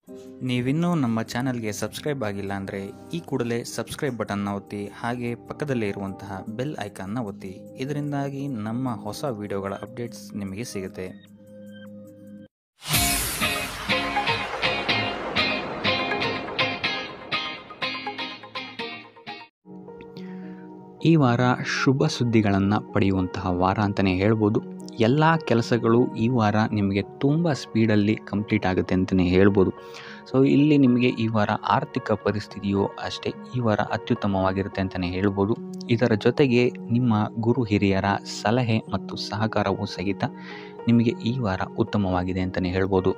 ನೀವಿನ್ನೂ ನಮ್ಮ ಚಾನಲ್ಗೆ ಸಬ್ಸ್ಕ್ರೈಬ್ ಆಗಿಲ್ಲ ಅಂದರೆ ಈ ಕೂಡಲೇ ಸಬ್ಸ್ಕ್ರೈಬ್ ಬಟನ್ನ ಒತ್ತಿ, ಹಾಗೆ ಪಕ್ಕದಲ್ಲೇ ಇರುವಂತಹ ಬೆಲ್ ಐಕಾನ್ನ ಒತ್ತಿ. ಇದರಿಂದಾಗಿ ನಮ್ಮ ಹೊಸ ವಿಡಿಯೋಗಳ ಅಪ್ಡೇಟ್ಸ್ ನಿಮಗೆ ಸಿಗುತ್ತೆ. ಈ ವಾರ ಶುಭ ಸುದ್ದಿಗಳನ್ನು ಪಡೆಯುವಂತಹ ವಾರ ಅಂತಲೇ ಹೇಳ್ಬೋದು. ಎಲ್ಲ ಕೆಲಸಗಳು ಈ ವಾರ ನಿಮಗೆ ತುಂಬ ಸ್ಪೀಡಲ್ಲಿ ಕಂಪ್ಲೀಟ್ ಆಗುತ್ತೆ ಅಂತಲೇ ಹೇಳ್ಬೋದು. ಸೊ ಇಲ್ಲಿ ನಿಮಗೆ ಈ ವಾರ ಆರ್ಥಿಕ ಪರಿಸ್ಥಿತಿಯು ಅಷ್ಟೇ ಈ ವಾರ ಅತ್ಯುತ್ತಮವಾಗಿರುತ್ತೆ ಅಂತಲೇ ಹೇಳ್ಬೋದು. ಇದರ ಜೊತೆಗೆ ನಿಮ್ಮ ಗುರು ಹಿರಿಯರ ಸಲಹೆ ಮತ್ತು ಸಹಕಾರವೂ ಸಹಿತ ನಿಮಗೆ ಈ ವಾರ ಉತ್ತಮವಾಗಿದೆ ಅಂತಲೇ ಹೇಳ್ಬೋದು.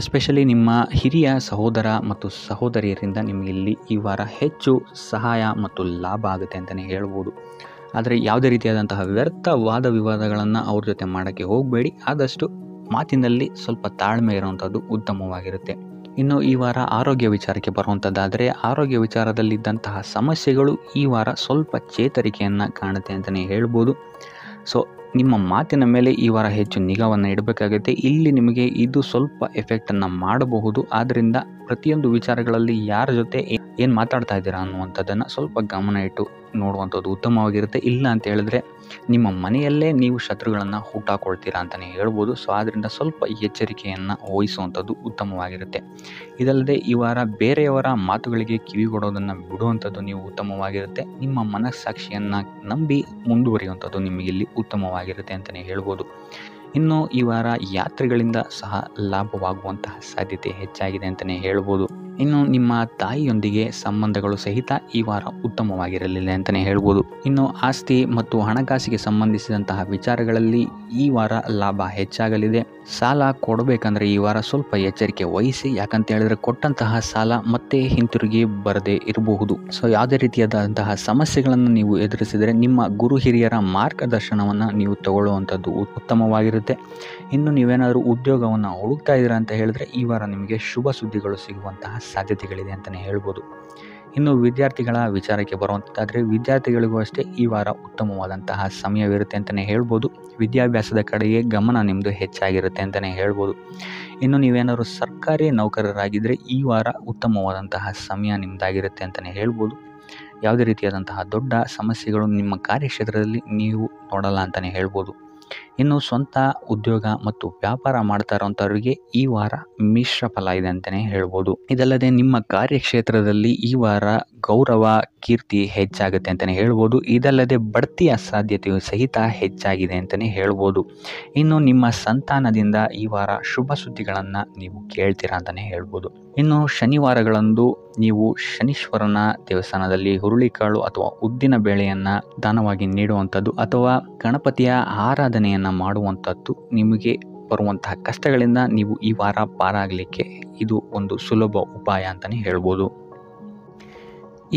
ಎಸ್ಪೆಷಲಿ ನಿಮ್ಮ ಹಿರಿಯ ಸಹೋದರ ಮತ್ತು ಸಹೋದರಿಯರಿಂದ ನಿಮಗೆ ಇಲ್ಲಿ ಈ ವಾರ ಹೆಚ್ಚು ಸಹಾಯ ಮತ್ತು ಲಾಭ ಆಗುತ್ತೆ ಅಂತಲೇ ಹೇಳ್ಬೋದು. ಆದರೆ ಯಾವುದೇ ರೀತಿಯಾದಂತಹ ವ್ಯರ್ಥ ವಾದ ವಿವಾದಗಳನ್ನು ಅವ್ರ ಜೊತೆ ಮಾಡೋಕ್ಕೆ ಹೋಗಬೇಡಿ. ಆದಷ್ಟು ಮಾತಿನಲ್ಲಿ ಸ್ವಲ್ಪ ತಾಳ್ಮೆ ಇರುವಂಥದ್ದು ಉತ್ತಮವಾಗಿರುತ್ತೆ. ಇನ್ನು ಈ ವಾರ ಆರೋಗ್ಯ ವಿಚಾರಕ್ಕೆ ಬರುವಂಥದ್ದಾದರೆ, ಆರೋಗ್ಯ ವಿಚಾರದಲ್ಲಿದ್ದಂತಹ ಸಮಸ್ಯೆಗಳು ಈ ವಾರ ಸ್ವಲ್ಪ ಚೇತರಿಕೆಯನ್ನು ಕಾಣುತ್ತೆ ಅಂತಲೇ ಹೇಳ್ಬೋದು. ಸೊ ನಿಮ್ಮ ಮಾತಿನ ಮೇಲೆ ಈ ವಾರ ಹೆಚ್ಚು ನಿಗಾವನ್ನು ಇಡಬೇಕಾಗುತ್ತೆ. ಇಲ್ಲಿ ನಿಮಗೆ ಇದು ಸ್ವಲ್ಪ ಎಫೆಕ್ಟನ್ನು ಮಾಡಬಹುದು. ಆದ್ದರಿಂದ ಪ್ರತಿಯೊಂದು ವಿಚಾರಗಳಲ್ಲಿ ಯಾರ ಜೊತೆ ಏನು ಮಾತಾಡ್ತಾ ಇದ್ದೀರಾ ಅನ್ನುವಂಥದ್ದನ್ನು ಸ್ವಲ್ಪ ಗಮನ ಇಟ್ಟು ನೋಡುವಂಥದ್ದು ಉತ್ತಮವಾಗಿರುತ್ತೆ. ಇಲ್ಲ ಅಂತ ಹೇಳಿದ್ರೆ ನಿಮ್ಮ ಮನೆಯಲ್ಲೇ ನೀವು ಶತ್ರುಗಳನ್ನು ಹುಟ್ಟಾಕೊಳ್ತೀರಾ ಅಂತಲೇ ಹೇಳ್ಬೋದು. ಸೊ ಆದ್ದರಿಂದ ಸ್ವಲ್ಪ ಎಚ್ಚರಿಕೆಯನ್ನು ವಹಿಸುವಂಥದ್ದು ಉತ್ತಮವಾಗಿರುತ್ತೆ. ಇದಲ್ಲದೆ ಈ ವಾರ ಬೇರೆಯವರ ಮಾತುಗಳಿಗೆ ಕಿವಿಗೊಡೋದನ್ನು ಬಿಡುವಂಥದ್ದು ನೀವು ಉತ್ತಮವಾಗಿರುತ್ತೆ. ನಿಮ್ಮ ಮನಸ್ಸಾಕ್ಷಿಯನ್ನು ನಂಬಿ ಮುಂದುವರಿಯುವಂಥದ್ದು ನಿಮಗಿಲ್ಲಿ ಉತ್ತಮವಾಗಿರುತ್ತೆ ಅಂತಲೇ ಹೇಳ್ಬೋದು. ಇನ್ನು ಈ ವಾರ ಯಾತ್ರೆಗಳಿಂದ ಸಹ ಲಾಭವಾಗುವಂತಹ ಸಾಧ್ಯತೆ ಹೆಚ್ಚಾಗಿದೆ ಅಂತಲೇ ಹೇಳ್ಬೋದು. ಇನ್ನು ನಿಮ್ಮ ತಾಯಿಯೊಂದಿಗೆ ಸಂಬಂಧಗಳು ಸಹಿತ ಈ ವಾರ ಉತ್ತಮವಾಗಿರಲಿಲ್ಲ ಅಂತಲೇ ಹೇಳ್ಬೋದು. ಇನ್ನು ಆಸ್ತಿ ಮತ್ತು ಹಣಕಾಸಿಗೆ ಸಂಬಂಧಿಸಿದಂತಹ ವಿಚಾರಗಳಲ್ಲಿ ಈ ವಾರ ಲಾಭ ಹೆಚ್ಚಾಗಲಿದೆ. ಸಾಲ ಕೊಡಬೇಕಂದ್ರೆ ಈ ವಾರ ಸ್ವಲ್ಪ ಎಚ್ಚರಿಕೆ ವಹಿಸಿ. ಯಾಕಂತ ಹೇಳಿದ್ರೆ ಕೊಟ್ಟಂತಹ ಸಾಲ ಮತ್ತೆ ಹಿಂತಿರುಗಿ ಬರದೇ ಇರಬಹುದು. ಸೊ ಯಾವುದೇ ರೀತಿಯಾದಂತಹ ಸಮಸ್ಯೆಗಳನ್ನು ನೀವು ಎದುರಿಸಿದರೆ ನಿಮ್ಮ ಗುರು ಹಿರಿಯರ ಮಾರ್ಗದರ್ಶನವನ್ನು ನೀವು ತಗೊಳ್ಳುವಂಥದ್ದು ಉತ್ತಮವಾಗಿರುತ್ತೆ. ಇನ್ನು ನೀವೇನಾದರೂ ಉದ್ಯೋಗವನ್ನು ಹುಡುಕ್ತಾ ಇದ್ದೀರಾ ಅಂತ ಹೇಳಿದ್ರೆ ಈ ವಾರ ನಿಮಗೆ ಶುಭ ಸುದ್ದಿಗಳು ಸಿಗುವಂತಹ ಸಾಧ್ಯತೆಗಳಿದೆ ಅಂತಲೇ ಹೇಳ್ಬೋದು. ಇನ್ನು ವಿದ್ಯಾರ್ಥಿಗಳ ವಿಚಾರಕ್ಕೆ ಬರುವಂಥದ್ದಾದರೆ, ವಿದ್ಯಾರ್ಥಿಗಳಿಗೂ ಅಷ್ಟೇ ಈ ವಾರ ಉತ್ತಮವಾದಂತಹ ಸಮಯವಿರುತ್ತೆ ಅಂತಲೇ ಹೇಳ್ಬೋದು. ವಿದ್ಯಾಭ್ಯಾಸದ ಕಡೆಗೆ ಗಮನ ನಿಮ್ಮದು ಹೆಚ್ಚಾಗಿರುತ್ತೆ ಅಂತಲೇ ಹೇಳ್ಬೋದು. ಇನ್ನು ನೀವೇನಾದರೂ ಸರ್ಕಾರಿ ನೌಕರರಾಗಿದ್ದರೆ ಈ ವಾರ ಉತ್ತಮವಾದಂತಹ ಸಮಯ ನಿಮ್ಮದಾಗಿರುತ್ತೆ ಅಂತಲೇ ಹೇಳ್ಬೋದು. ಯಾವುದೇ ರೀತಿಯಾದಂತಹ ದೊಡ್ಡ ಸಮಸ್ಯೆಗಳು ನಿಮ್ಮ ಕಾರ್ಯಕ್ಷೇತ್ರದಲ್ಲಿ ನೀವು ನೋಡಲ್ಲ ಅಂತಲೇ ಹೇಳ್ಬೋದು. ಇನ್ನು ಸ್ವಂತ ಉದ್ಯೋಗ ಮತ್ತು ವ್ಯಾಪಾರ ಮಾಡ್ತಾ ಇರೋಂಥವ್ರಿಗೆ ಈ ವಾರ ಮಿಶ್ರ ಫಲ ಇದೆ ಅಂತಲೇ ಹೇಳ್ಬೋದು. ಇದಲ್ಲದೆ ನಿಮ್ಮ ಕಾರ್ಯಕ್ಷೇತ್ರದಲ್ಲಿ ಈ ವಾರ ಗೌರವ ಕೀರ್ತಿ ಹೆಚ್ಚಾಗುತ್ತೆ ಅಂತಲೇ ಹೇಳ್ಬೋದು. ಇದಲ್ಲದೆ ಬಡ್ತಿಯ ಸಾಧ್ಯತೆಯು ಸಹಿತ ಹೆಚ್ಚಾಗಿದೆ ಅಂತಲೇ ಹೇಳ್ಬೋದು. ಇನ್ನು ನಿಮ್ಮ ಸಂತಾನದಿಂದ ಈ ವಾರ ಶುಭ ಸುದ್ದಿಗಳನ್ನು ನೀವು ಕೇಳ್ತೀರಾ ಅಂತಲೇ ಹೇಳ್ಬೋದು. ಇನ್ನು ಶನಿವಾರಗಳಂದು ನೀವು ಶನೀಶ್ವರನ ದೇವಸ್ಥಾನದಲ್ಲಿ ಹುರುಳಿಕಾಳು ಅಥವಾ ಉದ್ದಿನ ಬೇಳೆಯನ್ನು ದಾನವಾಗಿ ನೀಡುವಂಥದ್ದು ಅಥವಾ ಗಣಪತಿಯ ಆರಾಧನೆಯನ್ನು ಮಾಡುವಂಥದ್ದು ನಿಮಗೆ ಬರುವಂತಹ ಕಷ್ಟಗಳಿಂದ ನೀವು ಈ ವಾರ ಪಾರಾಗಲಿಕ್ಕೆ ಇದು ಒಂದು ಸುಲಭ ಉಪಾಯ ಅಂತಲೇ ಹೇಳ್ಬೋದು.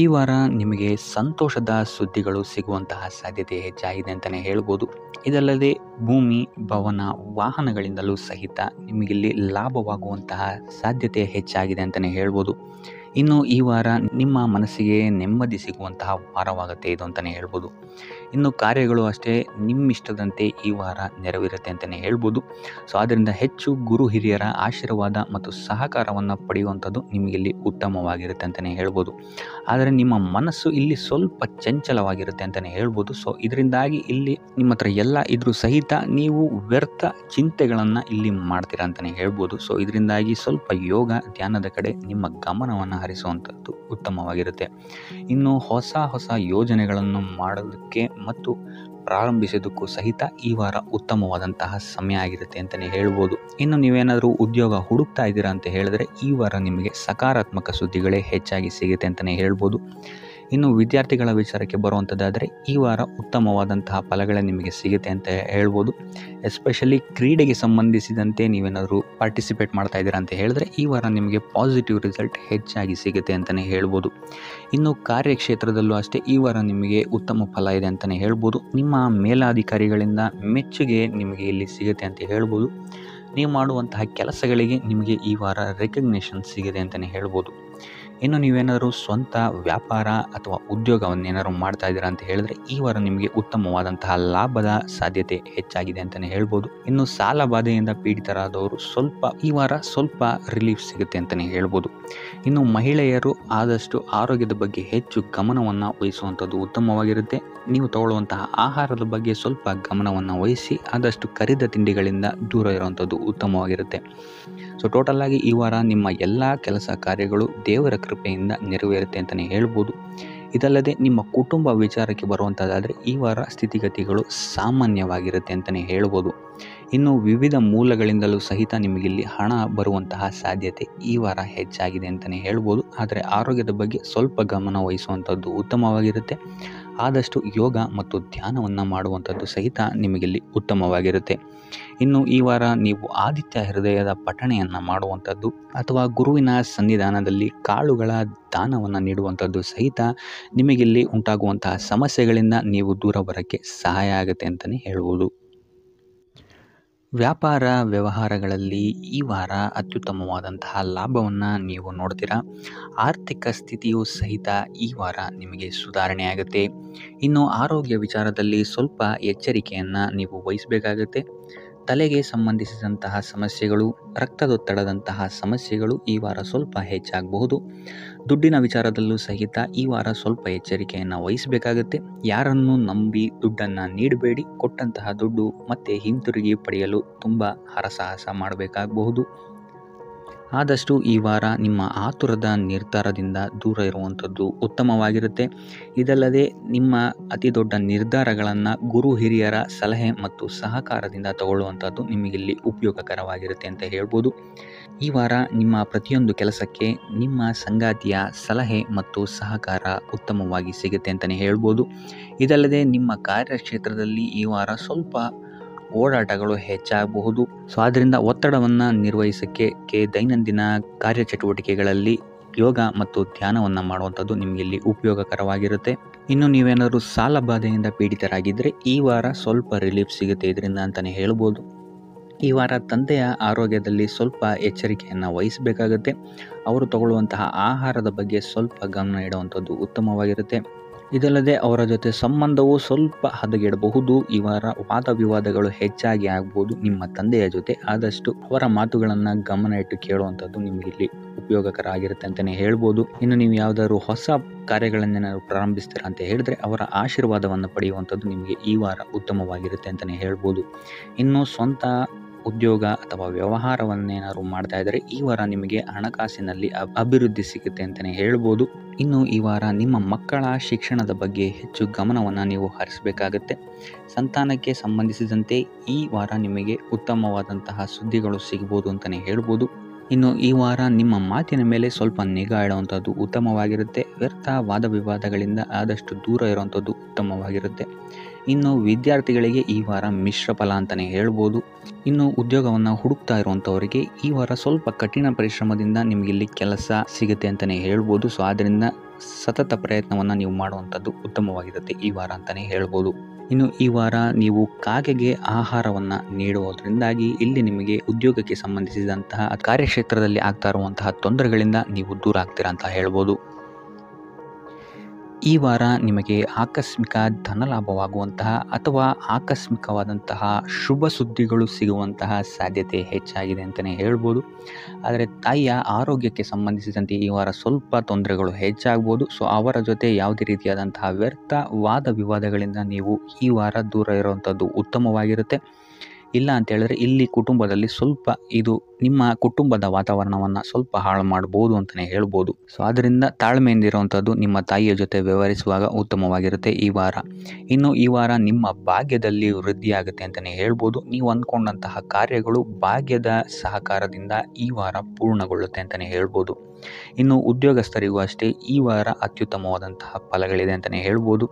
ಈ ವಾರ ನಿಮಗೆ ಸಂತೋಷದ ಸುದ್ದಿಗಳು ಸಿಗುವಂತಹ ಸಾಧ್ಯತೆ ಹೆಚ್ಚಾಗಿದೆ ಅಂತಲೇ ಹೇಳ್ಬೋದು. ಇದಲ್ಲದೆ ಭೂಮಿ, ಭವನ, ವಾಹನಗಳಿಂದಲೂ ಸಹಿತ ನಿಮಗಿಲ್ಲಿ ಲಾಭವಾಗುವಂತಹ ಸಾಧ್ಯತೆ ಹೆಚ್ಚಾಗಿದೆ ಅಂತಲೇ ಹೇಳ್ಬೋದು. ಇನ್ನು ಈ ವಾರ ನಿಮ್ಮ ಮನಸ್ಸಿಗೆ ನೆಮ್ಮದಿ ಸಿಗುವಂತಹ ವಾರವಾಗುತ್ತೆ ಇದು ಅಂತಲೇ ಹೇಳ್ಬೋದು. ಇನ್ನು ಕಾರ್ಯಗಳು ಅಷ್ಟೇ ನಿಮ್ಮಿಷ್ಟದಂತೆ ಈ ವಾರ ನೆರವೇರುತ್ತೆ ಅಂತಲೇ ಹೇಳ್ಬೋದು. ಸೊ ಆದ್ದರಿಂದ ಹೆಚ್ಚು ಗುರು ಹಿರಿಯರ ಆಶೀರ್ವಾದ ಮತ್ತು ಸಹಕಾರವನ್ನು ಪಡೆಯುವಂಥದ್ದು ನಿಮಗಿಲ್ಲಿ ಉತ್ತಮವಾಗಿರುತ್ತೆ ಅಂತಲೇ ಹೇಳ್ಬೋದು. ಆದರೆ ನಿಮ್ಮ ಮನಸ್ಸು ಇಲ್ಲಿ ಸ್ವಲ್ಪ ಚಂಚಲವಾಗಿರುತ್ತೆ ಅಂತಲೇ ಹೇಳ್ಬೋದು. ಸೊ ಇದರಿಂದಾಗಿ ಇಲ್ಲಿ ನಿಮ್ಮ ಹತ್ರ ಎಲ್ಲ ಇದ್ರೂ ಸಹಿತ ನೀವು ವ್ಯರ್ಥ ಚಿಂತೆಗಳನ್ನು ಇಲ್ಲಿ ಮಾಡ್ತೀರಾ ಅಂತಲೇ ಹೇಳ್ಬೋದು. ಸೊ ಇದರಿಂದಾಗಿ ಸ್ವಲ್ಪ ಯೋಗ ಧ್ಯಾನದ ಕಡೆ ನಿಮ್ಮ ಗಮನವನ್ನು ಹರಿಸುವಂಥದ್ದು ಉತ್ತಮವಾಗಿರುತ್ತೆ. ಇನ್ನು ಹೊಸ ಯೋಜನೆಗಳನ್ನು ಮಾಡೋದಕ್ಕೆ ಮತ್ತು ಪ್ರಾರಂಭಿಸೋದಕ್ಕೂ ಸಹಿತ ಈ ವಾರ ಉತ್ತಮವಾದಂತಹ ಸಮಯ ಆಗಿರುತ್ತೆ ಅಂತಲೇ ಹೇಳ್ಬೋದು. ಇನ್ನು ನೀವೇನಾದರೂ ಉದ್ಯೋಗ ಹುಡುಕ್ತಾ ಇದ್ದೀರಾ ಅಂತ ಹೇಳಿದ್ರೆ ಈ ವಾರ ನಿಮಗೆ ಸಕಾರಾತ್ಮಕ ಸುದ್ದಿಗಳೇ ಹೆಚ್ಚಾಗಿ ಸಿಗುತ್ತೆ ಅಂತಲೇ ಹೇಳ್ಬೋದು. ಇನ್ನು ವಿದ್ಯಾರ್ಥಿಗಳ ವಿಚಾರಕ್ಕೆ ಬರುವಂಥದ್ದಾದರೆ ಈ ವಾರ ಉತ್ತಮವಾದಂತಹ ಫಲಗಳೇ ನಿಮಗೆ ಸಿಗುತ್ತೆ ಅಂತ ಹೇಳ್ಬೋದು. ಎಸ್ಪೆಷಲಿ ಕ್ರೀಡೆಗೆ ಸಂಬಂಧಿಸಿದಂತೆ ನೀವೇನಾದರೂ ಪಾರ್ಟಿಸಿಪೇಟ್ ಮಾಡ್ತಾ ಇದ್ದೀರಾ ಅಂತ ಹೇಳಿದ್ರೆ ಈ ವಾರ ನಿಮಗೆ ಪಾಸಿಟಿವ್ ರಿಸಲ್ಟ್ ಹೆಚ್ಚಾಗಿ ಸಿಗುತ್ತೆ ಅಂತಲೇ ಹೇಳ್ಬೋದು. ಇನ್ನು ಕಾರ್ಯಕ್ಷೇತ್ರದಲ್ಲೂ ಅಷ್ಟೇ ಈ ವಾರ ನಿಮಗೆ ಉತ್ತಮ ಫಲ ಇದೆ ಅಂತಲೇ ಹೇಳ್ಬೋದು. ನಿಮ್ಮ ಮೇಲಾಧಿಕಾರಿಗಳಿಂದ ಮೆಚ್ಚುಗೆ ನಿಮಗೆ ಇಲ್ಲಿ ಸಿಗುತ್ತೆ ಅಂತ ಹೇಳ್ಬೋದು. ನೀವು ಮಾಡುವಂತಹ ಕೆಲಸಗಳಿಗೆ ನಿಮಗೆ ಈ ವಾರ ರೆಕಗ್ನೇಷನ್ ಸಿಗಿದೆ ಅಂತಲೇ ಹೇಳ್ಬೋದು. ಇನ್ನು ನೀವೇನಾದರೂ ಸ್ವಂತ ವ್ಯಾಪಾರ ಅಥವಾ ಉದ್ಯೋಗವನ್ನೇನಾದ್ರು ಮಾಡ್ತಾ ಇದ್ದೀರಾ ಅಂತ ಹೇಳಿದ್ರೆ ಈ ವಾರ ನಿಮಗೆ ಉತ್ತಮವಾದಂತಹ ಲಾಭದ ಸಾಧ್ಯತೆ ಹೆಚ್ಚಾಗಿದೆ ಅಂತಲೇ ಹೇಳ್ಬೋದು. ಇನ್ನು ಸಾಲ ಬಾಧೆಯಿಂದ ಪೀಡಿತರಾದವರು ಈ ವಾರ ಸ್ವಲ್ಪ ರಿಲೀಫ್ ಸಿಗುತ್ತೆ ಅಂತಲೇ ಹೇಳ್ಬೋದು. ಇನ್ನು ಮಹಿಳೆಯರು ಆದಷ್ಟು ಆರೋಗ್ಯದ ಬಗ್ಗೆ ಹೆಚ್ಚು ಗಮನವನ್ನು ವಹಿಸುವಂಥದ್ದು ಉತ್ತಮವಾಗಿರುತ್ತೆ. ನೀವು ತಗೊಳ್ಳುವಂತಹ ಆಹಾರದ ಬಗ್ಗೆ ಸ್ವಲ್ಪ ಗಮನವನ್ನು ವಹಿಸಿ ಆದಷ್ಟು ಕರಿದ ತಿಂಡಿಗಳಿಂದ ದೂರ ಇರುವಂಥದ್ದು ಉತ್ತಮವಾಗಿರುತ್ತೆ. ಸೊ ಟೋಟಲ್ ಆಗಿ ಈ ವಾರ ನಿಮ್ಮ ಎಲ್ಲ ಕೆಲಸ ಕಾರ್ಯಗಳು ದೇವರ ಕೃಪೆಯಿಂದ ನೆರವೇರುತ್ತೆ ಅಂತಲೇ ಹೇಳ್ಬೋದು. ಇದಲ್ಲದೆ ನಿಮ್ಮ ಕುಟುಂಬ ವಿಚಾರಕ್ಕೆ ಬರುವಂಥದ್ದಾದರೆ ಈ ವಾರ ಸ್ಥಿತಿಗತಿಗಳು ಸಾಮಾನ್ಯವಾಗಿರುತ್ತೆ ಅಂತಲೇ ಹೇಳ್ಬೋದು. ಇನ್ನು ವಿವಿಧ ಮೂಲಗಳಿಂದಲೂ ಸಹಿತ ನಿಮಗಿಲ್ಲಿ ಹಣ ಬರುವಂತಹ ಸಾಧ್ಯತೆ ಈ ವಾರ ಹೆಚ್ಚಾಗಿದೆ ಅಂತಲೇ ಹೇಳ್ಬೋದು. ಆದರೆ ಆರೋಗ್ಯದ ಬಗ್ಗೆ ಸ್ವಲ್ಪ ಗಮನ ವಹಿಸುವಂಥದ್ದು ಉತ್ತಮವಾಗಿರುತ್ತೆ. ಆದಷ್ಟು ಯೋಗ ಮತ್ತು ಧ್ಯಾನವನ್ನು ಮಾಡುವಂಥದ್ದು ಸಹಿತ ನಿಮಗಿಲ್ಲಿ ಉತ್ತಮವಾಗಿರುತ್ತೆ. ಇನ್ನು ಈ ವಾರ ನೀವು ಆದಿತ್ಯ ಹೃದಯದ ಪಠಣೆಯನ್ನು ಮಾಡುವಂಥದ್ದು ಅಥವಾ ಗುರುವಿನ ಸನ್ನಿಧಾನದಲ್ಲಿ ಕಾಳುಗಳ ದಾನವನ್ನು ನೀಡುವಂಥದ್ದು ಸಹಿತ ನಿಮಗಿಲ್ಲಿ ಉಂಟಾಗುವಂತಹ ಸಮಸ್ಯೆಗಳಿಂದ ನೀವು ದೂರ ಬರೋಕ್ಕೆ ಸಹಾಯ ಆಗುತ್ತೆ ಅಂತಲೇ ಹೇಳ್ಬೋದು. ವ್ಯಾಪಾರ ವ್ಯವಹಾರಗಳಲ್ಲಿ ಈ ವಾರ ಅತ್ಯುತ್ತಮವಾದಂತಹ ಲಾಭವನ್ನು ನೀವು ನೋಡ್ತೀರಾ. ಆರ್ಥಿಕ ಸ್ಥಿತಿಯೂ ಸಹಿತ ಈ ವಾರ ನಿಮಗೆ ಸುಧಾರಣೆ ಆಗುತ್ತೆ. ಇನ್ನು ಆರೋಗ್ಯ ವಿಚಾರದಲ್ಲಿ ಸ್ವಲ್ಪ ಎಚ್ಚರಿಕೆಯನ್ನು ನೀವು ವಹಿಸಬೇಕಾಗುತ್ತೆ. ತಲೆಗೆ ಸಂಬಂಧಿಸಿದಂತಹ ಸಮಸ್ಯೆಗಳು, ರಕ್ತದೊತ್ತಡದಂತಹ ಸಮಸ್ಯೆಗಳು ಈ ವಾರ ಸ್ವಲ್ಪ ಹೆಚ್ಚಾಗಬಹುದು. ದುಡ್ಡಿನ ವಿಚಾರದಲ್ಲೂ ಸಹಿತ ಈ ವಾರ ಸ್ವಲ್ಪ ಎಚ್ಚರಿಕೆಯನ್ನು ವಹಿಸಬೇಕಾಗುತ್ತೆ. ಯಾರನ್ನು ನಂಬಿ ದುಡ್ಡನ್ನು ನೀಡಬೇಡಿ. ಕೊಟ್ಟಂತಹ ದುಡ್ಡು ಮತ್ತೆ ಹಿಂತಿರುಗಿ ಪಡೆಯಲು ತುಂಬ ಹರಸಾಹಸ ಮಾಡಬೇಕಾಗಬಹುದು. ಆದಷ್ಟು ಈ ವಾರ ನಿಮ್ಮ ಆತುರದ ನಿರ್ಧಾರದಿಂದ ದೂರ ಇರುವಂಥದ್ದು ಉತ್ತಮವಾಗಿರುತ್ತೆ. ಇದಲ್ಲದೆ ನಿಮ್ಮ ಅತಿ ದೊಡ್ಡ ನಿರ್ಧಾರಗಳನ್ನು ಗುರು ಹಿರಿಯರ ಸಲಹೆ ಮತ್ತು ಸಹಕಾರದಿಂದ ತಗೊಳ್ಳುವಂಥದ್ದು ನಿಮಗಿಲ್ಲಿ ಉಪಯೋಗಕರವಾಗಿರುತ್ತೆ ಅಂತ ಹೇಳ್ಬೋದು. ಈ ವಾರ ನಿಮ್ಮ ಪ್ರತಿಯೊಂದು ಕೆಲಸಕ್ಕೆ ನಿಮ್ಮ ಸಂಗಾತಿಯ ಸಲಹೆ ಮತ್ತು ಸಹಕಾರ ಉತ್ತಮವಾಗಿ ಸಿಗುತ್ತೆ ಅಂತಲೇ ಹೇಳ್ಬೋದು. ಇದಲ್ಲದೆ ನಿಮ್ಮ ಕಾರ್ಯಕ್ಷೇತ್ರದಲ್ಲಿ ಈ ವಾರ ಸ್ವಲ್ಪ ಓಡಾಟಗಳು ಹೆಚ್ಚಾಗಬಹುದು. ಸೊ ಆದ್ದರಿಂದ ಒತ್ತಡವನ್ನು ನಿರ್ವಹಿಸೋಕ್ಕೆ ದೈನಂದಿನ ಕಾರ್ಯಚಟುವಟಿಕೆಗಳಲ್ಲಿ ಯೋಗ ಮತ್ತು ಧ್ಯಾನವನ್ನು ಮಾಡುವಂಥದ್ದು ನಿಮಗಿಲ್ಲಿ ಉಪಯೋಗಕರವಾಗಿರುತ್ತೆ. ಇನ್ನು ನೀವೇನಾದರೂ ಸಾಲ ಬಾಧೆಯಿಂದ ಪೀಡಿತರಾಗಿದ್ದರೆ ಈ ವಾರ ಸ್ವಲ್ಪ ರಿಲೀಫ್ ಸಿಗುತ್ತೆ ಇದರಿಂದ ಅಂತಲೇ ಹೇಳ್ಬೋದು. ಈ ವಾರ ತಂದೆಯ ಆರೋಗ್ಯದಲ್ಲಿ ಸ್ವಲ್ಪ ಎಚ್ಚರಿಕೆಯನ್ನು ವಹಿಸಬೇಕಾಗುತ್ತೆ. ಅವರು ತಗೊಳ್ಳುವಂತಹ ಆಹಾರದ ಬಗ್ಗೆ ಸ್ವಲ್ಪ ಗಮನ ಇಡುವಂಥದ್ದು ಉತ್ತಮವಾಗಿರುತ್ತೆ. ಇದಲ್ಲದೆ ಅವರ ಜೊತೆ ಸಂಬಂಧವು ಸ್ವಲ್ಪ ಹದಗೆಡಬಹುದು. ಈ ವಾರ ವಾದ ವಿವಾದಗಳು ಹೆಚ್ಚಾಗಿ ಆಗ್ಬೋದು ನಿಮ್ಮ ತಂದೆಯ ಜೊತೆ. ಆದಷ್ಟು ಅವರ ಮಾತುಗಳನ್ನು ಗಮನ ಇಟ್ಟು ಕೇಳುವಂಥದ್ದು ನಿಮಗಿಲ್ಲಿ ಉಪಯೋಗಕರ ಆಗಿರುತ್ತೆ ಅಂತಲೇ ಹೇಳ್ಬೋದು. ಇನ್ನು ನೀವು ಯಾವುದಾದ್ರು ಹೊಸ ಕಾರ್ಯಗಳನ್ನೇನಾದ್ರು ಪ್ರಾರಂಭಿಸ್ತೀರಾ ಅಂತ ಹೇಳಿದ್ರೆ ಅವರ ಆಶೀರ್ವಾದವನ್ನು ಪಡೆಯುವಂಥದ್ದು ನಿಮಗೆ ಈ ವಾರ ಉತ್ತಮವಾಗಿರುತ್ತೆ ಅಂತಲೇ ಹೇಳ್ಬೋದು. ಇನ್ನು ಸ್ವಂತ ಉದ್ಯೋಗ ಅಥವಾ ವ್ಯವಹಾರವನ್ನೇನಾದ್ರು ಮಾಡ್ತಾ ಇದ್ದರೆ ಈ ವಾರ ನಿಮಗೆ ಹಣಕಾಸಿನಲ್ಲಿ ಅಭಿವೃದ್ಧಿ ಸಿಗುತ್ತೆ ಅಂತಲೇ ಹೇಳ್ಬೋದು. ಇನ್ನು ಈ ವಾರ ನಿಮ್ಮ ಮಕ್ಕಳ ಶಿಕ್ಷಣದ ಬಗ್ಗೆ ಹೆಚ್ಚು ಗಮನವನ್ನು ನೀವು ಹರಿಸಬೇಕಾಗತ್ತೆ. ಸಂತಾನಕ್ಕೆ ಸಂಬಂಧಿಸಿದಂತೆ ಈ ವಾರ ನಿಮಗೆ ಉತ್ತಮವಾದಂತಹ ಸುದ್ದಿಗಳು ಸಿಗ್ಬೋದು ಅಂತಲೇ ಹೇಳ್ಬೋದು. ಇನ್ನು ಈ ವಾರ ನಿಮ್ಮ ಮಾತಿನ ಮೇಲೆ ಸ್ವಲ್ಪ ನಿಗಾ ಇಡುವಂಥದ್ದು ಉತ್ತಮವಾಗಿರುತ್ತೆ. ವ್ಯರ್ಥ ವಾದ ವಿವಾದಗಳಿಂದ ಆದಷ್ಟು ದೂರ ಇರುವಂಥದ್ದು ಉತ್ತಮವಾಗಿರುತ್ತೆ. ಇನ್ನು ವಿದ್ಯಾರ್ಥಿಗಳಿಗೆ ಈ ವಾರ ಮಿಶ್ರ ಫಲ ಅಂತಲೇ ಹೇಳ್ಬೋದು. ಇನ್ನು ಉದ್ಯೋಗವನ್ನು ಹುಡುಕ್ತಾ ಇರುವಂಥವರಿಗೆ ಈ ವಾರ ಸ್ವಲ್ಪ ಕಠಿಣ ಪರಿಶ್ರಮದಿಂದ ನಿಮಗಿಲ್ಲಿ ಕೆಲಸ ಸಿಗುತ್ತೆ ಅಂತಲೇ ಹೇಳ್ಬೋದು. ಸೊ ಆದ್ದರಿಂದ ಸತತ ಪ್ರಯತ್ನವನ್ನು ನೀವು ಮಾಡುವಂಥದ್ದು ಉತ್ತಮವಾಗಿರುತ್ತೆ ಈ ವಾರ ಅಂತಲೇ ಹೇಳ್ಬೋದು. ಇನ್ನು ಈ ವಾರ ನೀವು ಕಾಗೆಗೆ ಆಹಾರವನ್ನು ನೀಡುವುದರಿಂದಾಗಿ ಇಲ್ಲಿ ನಿಮಗೆ ಉದ್ಯೋಗಕ್ಕೆ ಸಂಬಂಧಿಸಿದಂತಹ ಕಾರ್ಯಕ್ಷೇತ್ರದಲ್ಲಿ ಆಗ್ತಾ ಇರುವಂತಹ ತೊಂದರೆಗಳಿಂದ ನೀವು ದೂರ ಆಗ್ತೀರಾ ಅಂತ ಹೇಳ್ಬೋದು. ಈ ವಾರ ನಿಮಗೆ ಆಕಸ್ಮಿಕ ಧನಲಾಭವಾಗುವಂತಹ ಅಥವಾ ಆಕಸ್ಮಿಕವಾದಂತಹ ಶುಭ ಸುದ್ದಿಗಳು ಸಿಗುವಂತಹ ಸಾಧ್ಯತೆ ಹೆಚ್ಚಾಗಿದೆ ಅಂತಲೇ ಹೇಳ್ಬೋದು. ಆದರೆ ತಾಯಿಯ ಆರೋಗ್ಯಕ್ಕೆ ಸಂಬಂಧಿಸಿದಂತೆ ಈ ವಾರ ಸ್ವಲ್ಪ ತೊಂದರೆಗಳು ಹೆಚ್ಚಾಗ್ಬೋದು. ಸೊ ಅವರ ಜೊತೆ ಯಾವುದೇ ರೀತಿಯಾದಂತಹ ವ್ಯರ್ಥ ವಾದ ವಿವಾದಗಳಿಂದ ನೀವು ಈ ವಾರ ದೂರ ಇರುವಂಥದ್ದು ಉತ್ತಮವಾಗಿರುತ್ತೆ. ಇಲ್ಲ ಅಂತ ಹೇಳಿದ್ರೆ ಇಲ್ಲಿ ಕುಟುಂಬದಲ್ಲಿ ಸ್ವಲ್ಪ ಇದು ನಿಮ್ಮ ಕುಟುಂಬದ ವಾತಾವರಣವನ್ನು ಸ್ವಲ್ಪ ಹಾಳು ಮಾಡ್ಬೋದು ಅಂತಲೇ ಹೇಳ್ಬೋದು. ಸೊ ಆದ್ದರಿಂದ ತಾಳ್ಮೆಯಿಂದ ಇರುವಂಥದ್ದು ನಿಮ್ಮ ತಾಯಿಯ ಜೊತೆ ವ್ಯವಹರಿಸುವಾಗ ಉತ್ತಮವಾಗಿರುತ್ತೆ ಈ ವಾರ. ಇನ್ನು ಈ ವಾರ ನಿಮ್ಮ ಭಾಗ್ಯದಲ್ಲಿ ವೃದ್ಧಿಯಾಗುತ್ತೆ ಅಂತಲೇ ಹೇಳ್ಬೋದು. ನೀವು ಅಂದ್ಕೊಂಡಂತಹ ಕಾರ್ಯಗಳು ಭಾಗ್ಯದ ಸಹಕಾರದಿಂದ ಈ ವಾರ ಪೂರ್ಣಗೊಳ್ಳುತ್ತೆ ಅಂತಲೇ ಹೇಳ್ಬೋದು. ಇನ್ನು ಉದ್ಯೋಗಸ್ಥರಿಗೂ ಅಷ್ಟೇ ಈ ವಾರ ಅತ್ಯುತ್ತಮವಾದಂತಹ ಫಲಗಳಿದೆ ಅಂತಲೇ ಹೇಳ್ಬೋದು.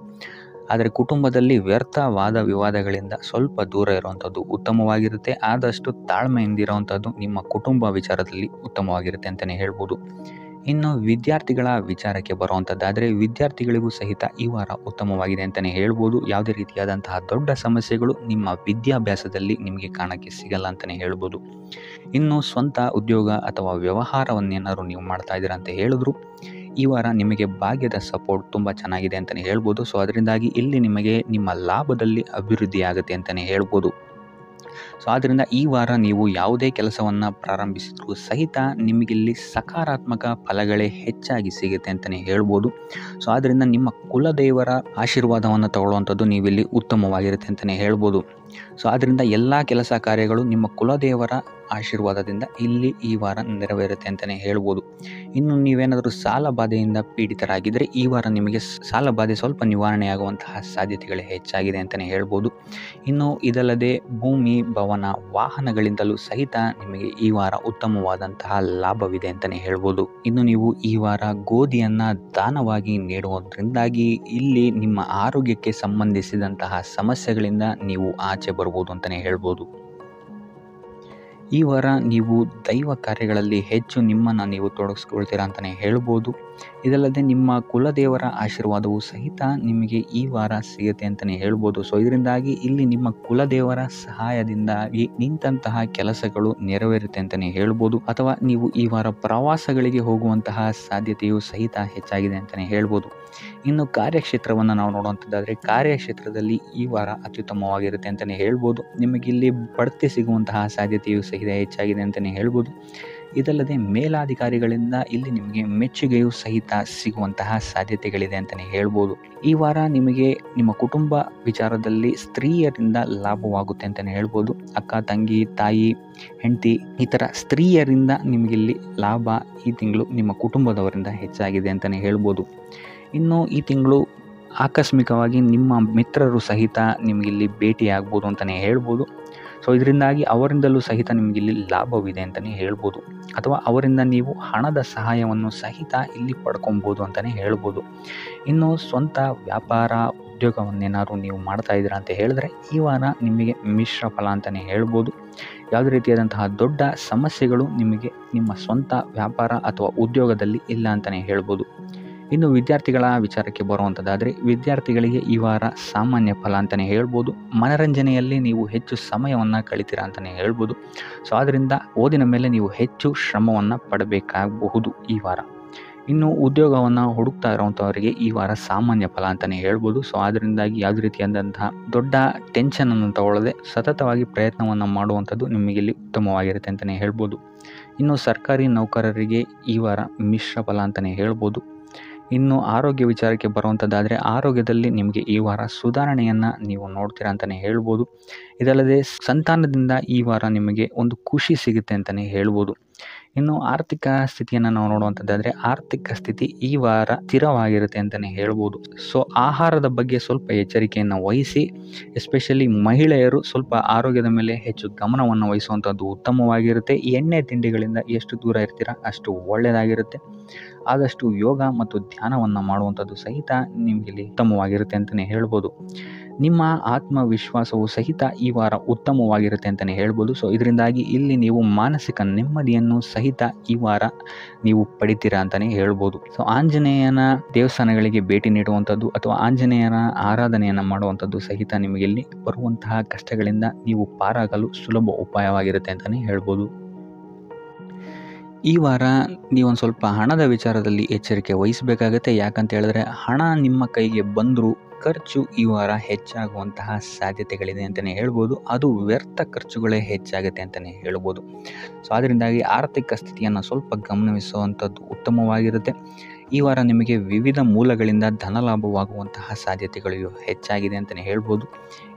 ಆದರೆ ಕುಟುಂಬದಲ್ಲಿ ವ್ಯರ್ಥ ವಾದ ವಿವಾದಗಳಿಂದ ಸ್ವಲ್ಪ ದೂರ ಇರುವಂಥದ್ದು ಉತ್ತಮವಾಗಿರುತ್ತೆ. ಆದಷ್ಟು ತಾಳ್ಮೆಯಿಂದಿರುವಂಥದ್ದು ನಿಮ್ಮ ಕುಟುಂಬ ವಿಚಾರದಲ್ಲಿ ಉತ್ತಮವಾಗಿರುತ್ತೆ ಅಂತಲೇ ಹೇಳ್ಬೋದು. ಇನ್ನು ವಿದ್ಯಾರ್ಥಿಗಳ ವಿಚಾರಕ್ಕೆ ಬರುವಂಥದ್ದಾದರೆ ವಿದ್ಯಾರ್ಥಿಗಳಿಗೂ ಸಹಿತ ಈ ವಾರ ಉತ್ತಮವಾಗಿದೆ ಅಂತಲೇ ಹೇಳ್ಬೋದು. ಯಾವುದೇ ರೀತಿಯಾದಂತಹ ದೊಡ್ಡ ಸಮಸ್ಯೆಗಳು ನಿಮ್ಮ ವಿದ್ಯಾಭ್ಯಾಸದಲ್ಲಿ ನಿಮಗೆ ಕಾಣಕ್ಕೆ ಸಿಗಲ್ಲ ಅಂತಲೇ ಹೇಳ್ಬೋದು. ಇನ್ನು ಸ್ವಂತ ಉದ್ಯೋಗ ಅಥವಾ ವ್ಯವಹಾರವನ್ನೇನಾದ್ರು ನೀವು ಮಾಡ್ತಾ ಇದ್ದೀರಾ ಅಂತ ಹೇಳಿದ್ರು ಈ ವಾರ ನಿಮಗೆ ಭಾಗ್ಯದ ಸಪೋರ್ಟ್ ತುಂಬ ಚೆನ್ನಾಗಿದೆ ಅಂತಲೇ ಹೇಳ್ಬೋದು. ಸೊ ಅದರಿಂದಾಗಿ ಇಲ್ಲಿ ನಿಮಗೆ ನಿಮ್ಮ ಲಾಭದಲ್ಲಿ ಅಭಿವೃದ್ಧಿ ಆಗುತ್ತೆ ಅಂತಲೇ ಹೇಳ್ಬೋದು. ಸೊ ಆದ್ದರಿಂದ ಈ ವಾರ ನೀವು ಯಾವುದೇ ಕೆಲಸವನ್ನು ಪ್ರಾರಂಭಿಸಿದ್ರೂ ಸಹಿತ ನಿಮಗಿಲ್ಲಿ ಸಕಾರಾತ್ಮಕ ಫಲಗಳೇ ಹೆಚ್ಚಾಗಿ ಸಿಗುತ್ತೆ ಅಂತಲೇ ಹೇಳ್ಬೋದು. ಸೊ ಆದ್ದರಿಂದ ನಿಮ್ಮ ಕುಲದೇವರ ಆಶೀರ್ವಾದವನ್ನು ತಗೊಳ್ಳುವಂಥದ್ದು ನೀವಿಲ್ಲಿ ಉತ್ತಮವಾಗಿರುತ್ತೆ ಅಂತಲೇ ಹೇಳ್ಬೋದು. ಸೊ ಆದ್ದರಿಂದ ಎಲ್ಲ ಕೆಲಸ ಕಾರ್ಯಗಳು ನಿಮ್ಮ ಕುಲದೇವರ ಆಶೀರ್ವಾದದಿಂದ ಇಲ್ಲಿ ಈ ವಾರ ನೆರವೇರುತ್ತೆ ಅಂತಲೇ ಹೇಳ್ಬೋದು. ಇನ್ನು ನೀವೇನಾದರೂ ಸಾಲ ಬಾಧೆಯಿಂದ ಪೀಡಿತರಾಗಿದ್ದರೆ ಈ ವಾರ ನಿಮಗೆ ಸಾಲ ಬಾಧೆ ಸ್ವಲ್ಪ ನಿವಾರಣೆಯಾಗುವಂತಹ ಸಾಧ್ಯತೆಗಳು ಹೆಚ್ಚಾಗಿದೆ ಅಂತಲೇ ಹೇಳ್ಬೋದು. ಇನ್ನು ಇದಲ್ಲದೆ ಭೂಮಿ, ಭವನ, ವಾಹನಗಳಿಂದಲೂ ಸಹಿತ ನಿಮಗೆ ಈ ವಾರ ಉತ್ತಮವಾದಂತಹ ಲಾಭವಿದೆ ಅಂತಲೇ ಹೇಳ್ಬೋದು. ಇನ್ನು ನೀವು ಈ ವಾರ ಗೋಧಿಯನ್ನು ದಾನವಾಗಿ ನೀಡುವುದರಿಂದಾಗಿ ಇಲ್ಲಿ ನಿಮ್ಮ ಆರೋಗ್ಯಕ್ಕೆ ಸಂಬಂಧಿಸಿದಂತಹ ಸಮಸ್ಯೆಗಳಿಂದ ನೀವು ಆಚೆ ಬರ್ಬೋದು ಅಂತಲೇ ಹೇಳ್ಬೋದು. ಈ ವಾರ ನೀವು ದೈವ ಕಾರ್ಯಗಳಲ್ಲಿ ಹೆಚ್ಚು ನಿಮ್ಮನ್ನು ನೀವು ತೊಡಗಿಸ್ಕೊಳ್ತೀರಾ ಅಂತಲೇ ಹೇಳ್ಬೋದು. ಇದಲ್ಲದೆ ನಿಮ್ಮ ಕುಲದೇವರ ಆಶೀರ್ವಾದವು ಸಹಿತ ನಿಮಗೆ ಈ ವಾರ ಸಿಗುತ್ತೆ ಅಂತಲೇ ಹೇಳ್ಬೋದು. ಸೊ ಇದರಿಂದಾಗಿ ಇಲ್ಲಿ ನಿಮ್ಮ ಕುಲದೇವರ ಸಹಾಯದಿಂದಾಗಿ ನಿಂತಹ ಕೆಲಸಗಳು ನೆರವೇರುತ್ತೆ ಅಂತಲೇ ಹೇಳ್ಬೋದು. ಅಥವಾ ನೀವು ಈ ವಾರ ಪ್ರವಾಸಗಳಿಗೆ ಹೋಗುವಂತಹ ಸಾಧ್ಯತೆಯು ಸಹಿತ ಹೆಚ್ಚಾಗಿದೆ ಅಂತಲೇ ಹೇಳ್ಬೋದು. ಇನ್ನು ಕಾರ್ಯಕ್ಷೇತ್ರವನ್ನು ನಾವು ನೋಡುವಂಥದ್ದಾದರೆ ಕಾರ್ಯಕ್ಷೇತ್ರದಲ್ಲಿ ಈ ವಾರ ಅತ್ಯುತ್ತಮವಾಗಿರುತ್ತೆ ಅಂತಲೇ ಹೇಳ್ಬೋದು. ನಿಮಗಿಲ್ಲಿ ಬಡ್ತಿ ಸಿಗುವಂತಹ ಸಾಧ್ಯತೆಯು ಸಹಿತ ಹೆಚ್ಚಾಗಿದೆ ಅಂತಲೇ ಹೇಳ್ಬೋದು. ಇದಲ್ಲದೆ ಮೇಲಾಧಿಕಾರಿಗಳಿಂದ ಇಲ್ಲಿ ನಿಮಗೆ ಮೆಚ್ಚುಗೆಯೂ ಸಹಿತ ಸಿಗುವಂತಹ ಸಾಧ್ಯತೆಗಳಿದೆ ಅಂತಲೇ ಹೇಳ್ಬೋದು. ಈ ವಾರ ನಿಮಗೆ ನಿಮ್ಮ ಕುಟುಂಬ ವಿಚಾರದಲ್ಲಿ ಸ್ತ್ರೀಯರಿಂದ ಲಾಭವಾಗುತ್ತೆ ಅಂತಲೇ ಹೇಳ್ಬೋದು. ಅಕ್ಕ, ತಂಗಿ, ತಾಯಿ, ಹೆಂಡತಿ ಈ ಥರ ಸ್ತ್ರೀಯರಿಂದ ನಿಮಗಿಲ್ಲಿ ಲಾಭ ಈ ತಿಂಗಳು ನಿಮ್ಮ ಕುಟುಂಬದವರಿಂದ ಹೆಚ್ಚಾಗಿದೆ ಅಂತಲೇ ಹೇಳ್ಬೋದು. ಇನ್ನು ಈ ತಿಂಗಳು ಆಕಸ್ಮಿಕವಾಗಿ ನಿಮ್ಮ ಮಿತ್ರರು ಸಹಿತ ನಿಮಗಿಲ್ಲಿ ಭೇಟಿಯಾಗ್ಬೋದು ಅಂತಲೇ ಹೇಳ್ಬೋದು. ಸೊ ಇದರಿಂದಾಗಿ ಅವರಿಂದಲೂ ಸಹಿತ ನಿಮಗಿಲ್ಲಿ ಲಾಭವಿದೆ ಅಂತಲೇ ಹೇಳ್ಬೋದು. ಅಥವಾ ಅವರಿಂದ ನೀವು ಹಣದ ಸಹಾಯವನ್ನು ಸಹಿತ ಇಲ್ಲಿ ಪಡ್ಕೊಬೋದು ಅಂತಲೇ ಹೇಳ್ಬೋದು. ಇನ್ನು ಸ್ವಂತ ವ್ಯಾಪಾರ, ಉದ್ಯೋಗವನ್ನೇನಾದ್ರು ನೀವು ಮಾಡ್ತಾ ಇದ್ದೀರಾ ಅಂತ ಹೇಳಿದ್ರೆ ಈ ವಾರ ನಿಮಗೆ ಮಿಶ್ರ ಫಲ ಅಂತಲೇ ಹೇಳ್ಬೋದು. ಯಾವುದೇ ರೀತಿಯಾದಂತಹ ದೊಡ್ಡ ಸಮಸ್ಯೆಗಳು ನಿಮಗೆ ನಿಮ್ಮ ಸ್ವಂತ ವ್ಯಾಪಾರ ಅಥವಾ ಉದ್ಯೋಗದಲ್ಲಿ ಇಲ್ಲ ಅಂತಲೇ ಹೇಳ್ಬೋದು. ಇನ್ನು ವಿದ್ಯಾರ್ಥಿಗಳ ವಿಚಾರಕ್ಕೆ ಬರುವಂಥದ್ದಾದರೆ ವಿದ್ಯಾರ್ಥಿಗಳಿಗೆ ಈ ವಾರ ಸಾಮಾನ್ಯ ಫಲ ಅಂತಲೇ ಹೇಳ್ಬೋದು. ಮನರಂಜನೆಯಲ್ಲಿ ನೀವು ಹೆಚ್ಚು ಸಮಯವನ್ನು ಕಳಿತೀರಾ ಅಂತಲೇ ಹೇಳ್ಬೋದು. ಸೊ ಆದ್ದರಿಂದ ಓದಿನ ಮೇಲೆ ನೀವು ಹೆಚ್ಚು ಶ್ರಮವನ್ನು ಪಡಬೇಕಾಗಬಹುದು ಈ ವಾರ. ಇನ್ನು ಉದ್ಯೋಗವನ್ನು ಹುಡುಕ್ತಾ ಇರೋವಂಥವರಿಗೆ ಈ ವಾರ ಸಾಮಾನ್ಯ ಫಲ ಅಂತಲೇ ಹೇಳ್ಬೋದು. ಸೊ ಅದರಿಂದಾಗಿ ಯಾವುದೇ ರೀತಿಯಾದಂತಹ ದೊಡ್ಡ ಟೆನ್ಷನನ್ನು ತಗೊಳ್ಳದೆ ಸತತವಾಗಿ ಪ್ರಯತ್ನವನ್ನು ಮಾಡುವಂಥದ್ದು ನಿಮಗಿಲ್ಲಿ ಉತ್ತಮವಾಗಿರುತ್ತೆ ಅಂತಲೇ ಹೇಳ್ಬೋದು. ಇನ್ನು ಸರ್ಕಾರಿ ನೌಕರರಿಗೆ ಈ ವಾರ ಮಿಶ್ರ ಫಲ ಅಂತಲೇ ಹೇಳ್ಬೋದು. ಇನ್ನು ಆರೋಗ್ಯ ವಿಚಾರಕ್ಕೆ ಬರುವಂಥದ್ದಾದರೆ ಆರೋಗ್ಯದಲ್ಲಿ ನಿಮಗೆ ಈ ವಾರ ಸುಧಾರಣೆಯನ್ನು ನೀವು ನೋಡ್ತೀರಾ ಅಂತಲೇ ಹೇಳ್ಬೋದು. ಇದಲ್ಲದೆ ಸಂತಾನದಿಂದ ಈ ವಾರ ನಿಮಗೆ ಒಂದು ಖುಷಿ ಸಿಗುತ್ತೆ ಅಂತಲೇ ಹೇಳ್ಬೋದು. ಇನ್ನು ಆರ್ಥಿಕ ಸ್ಥಿತಿಯನ್ನು ನಾವು ನೋಡುವಂಥದ್ದಾದರೆ ಆರ್ಥಿಕ ಸ್ಥಿತಿ ಈ ವಾರ ಸ್ಥಿರವಾಗಿರುತ್ತೆ ಅಂತಲೇ ಹೇಳ್ಬೋದು. ಸೊ ಆಹಾರದ ಬಗ್ಗೆ ಸ್ವಲ್ಪ ಎಚ್ಚರಿಕೆಯನ್ನು ವಹಿಸಿ, ಎಸ್ಪೆಷಲಿ ಮಹಿಳೆಯರು ಸ್ವಲ್ಪ ಆರೋಗ್ಯದ ಮೇಲೆ ಹೆಚ್ಚು ಗಮನವನ್ನು ವಹಿಸುವಂಥದ್ದು ಉತ್ತಮವಾಗಿರುತ್ತೆ. ಎಣ್ಣೆ ತಿಂಡಿಗಳಿಂದ ಎಷ್ಟು ದೂರ ಇರ್ತೀರಾ ಅಷ್ಟು ಒಳ್ಳೆಯದಾಗಿರುತ್ತೆ. ಆದಷ್ಟು ಯೋಗ ಮತ್ತು ಧ್ಯಾನವನ್ನು ಮಾಡುವಂಥದ್ದು ಸಹಿತ ನಿಮಗಿಲ್ಲಿ ಉತ್ತಮವಾಗಿರುತ್ತೆ ಅಂತಲೇ ಹೇಳ್ಬೋದು. ನಿಮ್ಮ ಆತ್ಮವಿಶ್ವಾಸವು ಸಹಿತ ಈ ವಾರ ಉತ್ತಮವಾಗಿರುತ್ತೆ ಅಂತಲೇ ಹೇಳ್ಬೋದು. ಸೊ ಇದರಿಂದಾಗಿ ಇಲ್ಲಿ ನೀವು ಮಾನಸಿಕ ನೆಮ್ಮದಿಯನ್ನು ಸಹಿತ ಈ ವಾರ ನೀವು ಪಡಿತೀರಾ ಅಂತಲೇ ಹೇಳ್ಬೋದು. ಸೊ ಆಂಜನೇಯನ ದೇವಸ್ಥಾನಗಳಿಗೆ ಭೇಟಿ ನೀಡುವಂಥದ್ದು ಅಥವಾ ಆಂಜನೇಯನ ಆರಾಧನೆಯನ್ನು ಮಾಡುವಂಥದ್ದು ಸಹಿತ ನಿಮಗಿಲ್ಲಿ ಬರುವಂತಹ ಕಷ್ಟಗಳಿಂದ ನೀವು ಪಾರಾಗಲು ಸುಲಭ ಉಪಾಯವಾಗಿರುತ್ತೆ ಅಂತಲೇ ಹೇಳ್ಬೋದು. ಈ ವಾರ ನೀವೊಂದು ಸ್ವಲ್ಪ ಹಣದ ವಿಚಾರದಲ್ಲಿ ಎಚ್ಚರಿಕೆ ವಹಿಸಬೇಕಾಗತ್ತೆ. ಯಾಕಂತ ಹೇಳಿದ್ರೆ ಹಣ ನಿಮ್ಮ ಕೈಗೆ ಬಂದರೂ ಖರ್ಚು ಈ ವಾರ ಹೆಚ್ಚಾಗುವಂತಹ ಸಾಧ್ಯತೆಗಳಿದೆ ಅಂತಲೇ ಹೇಳ್ಬೋದು. ಅದು ವ್ಯರ್ಥ ಖರ್ಚುಗಳೇ ಹೆಚ್ಚಾಗುತ್ತೆ ಅಂತಲೇ ಹೇಳ್ಬೋದು. ಸೊ ಅದರಿಂದಾಗಿ ಆರ್ಥಿಕ ಸ್ಥಿತಿಯನ್ನು ಸ್ವಲ್ಪ ಗಮನಿಸುವಂಥದ್ದು ಉತ್ತಮವಾಗಿರುತ್ತೆ. ಈ ವಾರ ನಿಮಗೆ ವಿವಿಧ ಮೂಲಗಳಿಂದ ಧನಲಾಭವಾಗುವಂತಹ ಸಾಧ್ಯತೆಗಳು ಹೆಚ್ಚಾಗಿದೆ ಅಂತಲೇ ಹೇಳ್ಬೋದು.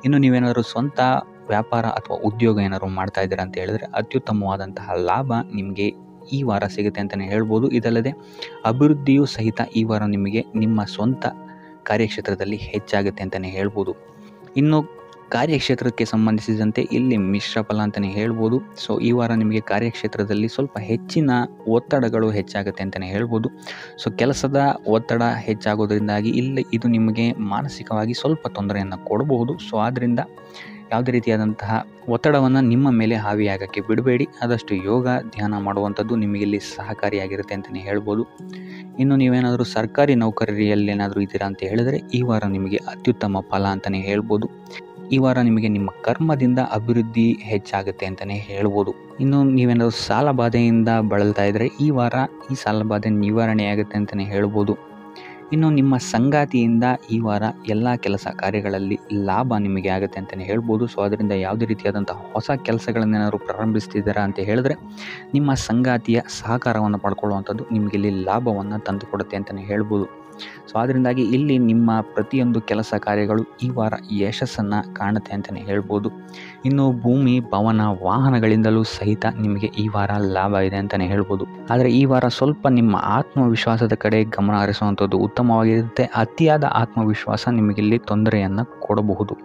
ಇನ್ನು ನೀವೇನಾದರೂ ಸ್ವಂತ ವ್ಯಾಪಾರ ಅಥವಾ ಉದ್ಯೋಗ ಏನಾದರೂ ಮಾಡ್ತಾ ಇದ್ದೀರಾ ಅಂತ ಹೇಳಿದ್ರೆ ಅತ್ಯುತ್ತಮವಾದಂತಹ ಲಾಭ ನಿಮಗೆ ಈ ವಾರ ಸಿಗುತ್ತೆ ಅಂತಲೇ ಹೇಳ್ಬೋದು. ಇದಲ್ಲದೆ ಅಭಿವೃದ್ಧಿಯೂ ಸಹಿತ ಈ ವಾರ ನಿಮಗೆ ನಿಮ್ಮ ಸ್ವಂತ ಕಾರ್ಯಕ್ಷೇತ್ರದಲ್ಲಿ ಹೆಚ್ಚಾಗುತ್ತೆ ಅಂತಲೇ ಹೇಳ್ಬೋದು. ಇನ್ನು ಕಾರ್ಯಕ್ಷೇತ್ರಕ್ಕೆ ಸಂಬಂಧಿಸಿದಂತೆ ಇಲ್ಲಿ ಮಿಶ್ರ ಫಲ ಅಂತಲೇ ಹೇಳ್ಬೋದು. ಸೊ ಈ ವಾರ ನಿಮಗೆ ಕಾರ್ಯಕ್ಷೇತ್ರದಲ್ಲಿ ಸ್ವಲ್ಪ ಹೆಚ್ಚಿನ ಒತ್ತಡಗಳು ಹೆಚ್ಚಾಗುತ್ತೆ ಅಂತಲೇ ಹೇಳ್ಬೋದು. ಸೊ ಕೆಲಸದ ಒತ್ತಡ ಹೆಚ್ಚಾಗೋದ್ರಿಂದಾಗಿ ಇಲ್ಲಿ ಇದು ನಿಮಗೆ ಮಾನಸಿಕವಾಗಿ ಸ್ವಲ್ಪ ತೊಂದರೆಯನ್ನು ಕೊಡಬಹುದು. ಸೊ ಆದ್ದರಿಂದ ಯಾವುದೇ ರೀತಿಯಾದಂತಹ ಒತ್ತಡವನ್ನು ನಿಮ್ಮ ಮೇಲೆ ಹಾವಿಯಾಗಕ್ಕೆ ಬಿಡಬೇಡಿ. ಆದಷ್ಟು ಯೋಗ, ಧ್ಯಾನ ಮಾಡುವಂಥದ್ದು ನಿಮಗಿಲ್ಲಿ ಸಹಕಾರಿಯಾಗಿರುತ್ತೆ ಅಂತಲೇ ಹೇಳ್ಬೋದು. ಇನ್ನು ನೀವೇನಾದರೂ ಸರ್ಕಾರಿ ನೌಕರಿಯಲ್ಲೇನಾದರೂ ಇದ್ದೀರಾ ಅಂತ ಹೇಳಿದರೆ ಈ ವಾರ ನಿಮಗೆ ಅತ್ಯುತ್ತಮ ಫಲ ಅಂತಲೇ ಹೇಳ್ಬೋದು. ಈ ವಾರ ನಿಮಗೆ ನಿಮ್ಮ ಕರ್ಮದಿಂದ ಅಭಿವೃದ್ಧಿ ಹೆಚ್ಚಾಗುತ್ತೆ ಅಂತಲೇ ಹೇಳ್ಬೋದು. ಇನ್ನು ನೀವೇನಾದರೂ ಸಾಲ ಬಾಧೆಯಿಂದ ಬಳಲ್ತಾ ಇದ್ದರೆ ಈ ವಾರ ಈ ಸಾಲ ಬಾಧೆ ನಿವಾರಣೆ ಆಗುತ್ತೆ ಅಂತಲೇ ಹೇಳ್ಬೋದು. ಇನ್ನು ನಿಮ್ಮ ಸಂಗಾತಿಯಿಂದ ಈ ವಾರ ಎಲ್ಲ ಕೆಲಸ ಕಾರ್ಯಗಳಲ್ಲಿ ಲಾಭ ನಿಮಗೆ ಆಗುತ್ತೆ ಅಂತಲೇ ಹೇಳ್ಬೋದು. ಸೊ ಅದರಿಂದ ಯಾವುದೇ ರೀತಿಯಾದಂಥ ಹೊಸ ಕೆಲಸಗಳನ್ನೇನಾದ್ರು ಪ್ರಾರಂಭಿಸ್ತಿದ್ದೀರಾ ಅಂತ ಹೇಳಿದ್ರೆ ನಿಮ್ಮ ಸಂಗಾತಿಯ ಸಹಕಾರವನ್ನು ಪಡ್ಕೊಳ್ಳುವಂಥದ್ದು ನಿಮಗೆ ಇಲ್ಲಿ ಲಾಭವನ್ನು ತಂದುಕೊಡುತ್ತೆ ಅಂತಲೇ ಹೇಳ್ಬೋದು. ಸೊ ಅದರಿಂದಾಗಿ ಇಲ್ಲಿ ನಿಮ್ಮ ಪ್ರತಿಯೊಂದು ಕೆಲಸ ಕಾರ್ಯಗಳು ಈ ವಾರ ಯಶಸ್ಸನ್ನು ಕಾಣುತ್ತೆ ಅಂತಲೇ ಹೇಳ್ಬೋದು. ಇನ್ನು ಭೂಮಿ, ಭವನ, ವಾಹನಗಳಿಂದಲೂ ಸಹಿತ ನಿಮಗೆ ಈ ವಾರ ಲಾಭ ಇದೆ ಅಂತಲೇ ಹೇಳ್ಬೋದು. ಆದರೆ ಈ ವಾರ ಸ್ವಲ್ಪ ನಿಮ್ಮ ಆತ್ಮವಿಶ್ವಾಸದ ಕಡೆ ಗಮನ ಹರಿಸುವಂಥದ್ದು ಉತ್ತಮವಾಗಿರುತ್ತೆ. ಅತಿಯಾದ ಆತ್ಮವಿಶ್ವಾಸ ನಿಮಗಿಲ್ಲಿ ತೊಂದರೆಯನ್ನು ಕೊಡಬಹುದು.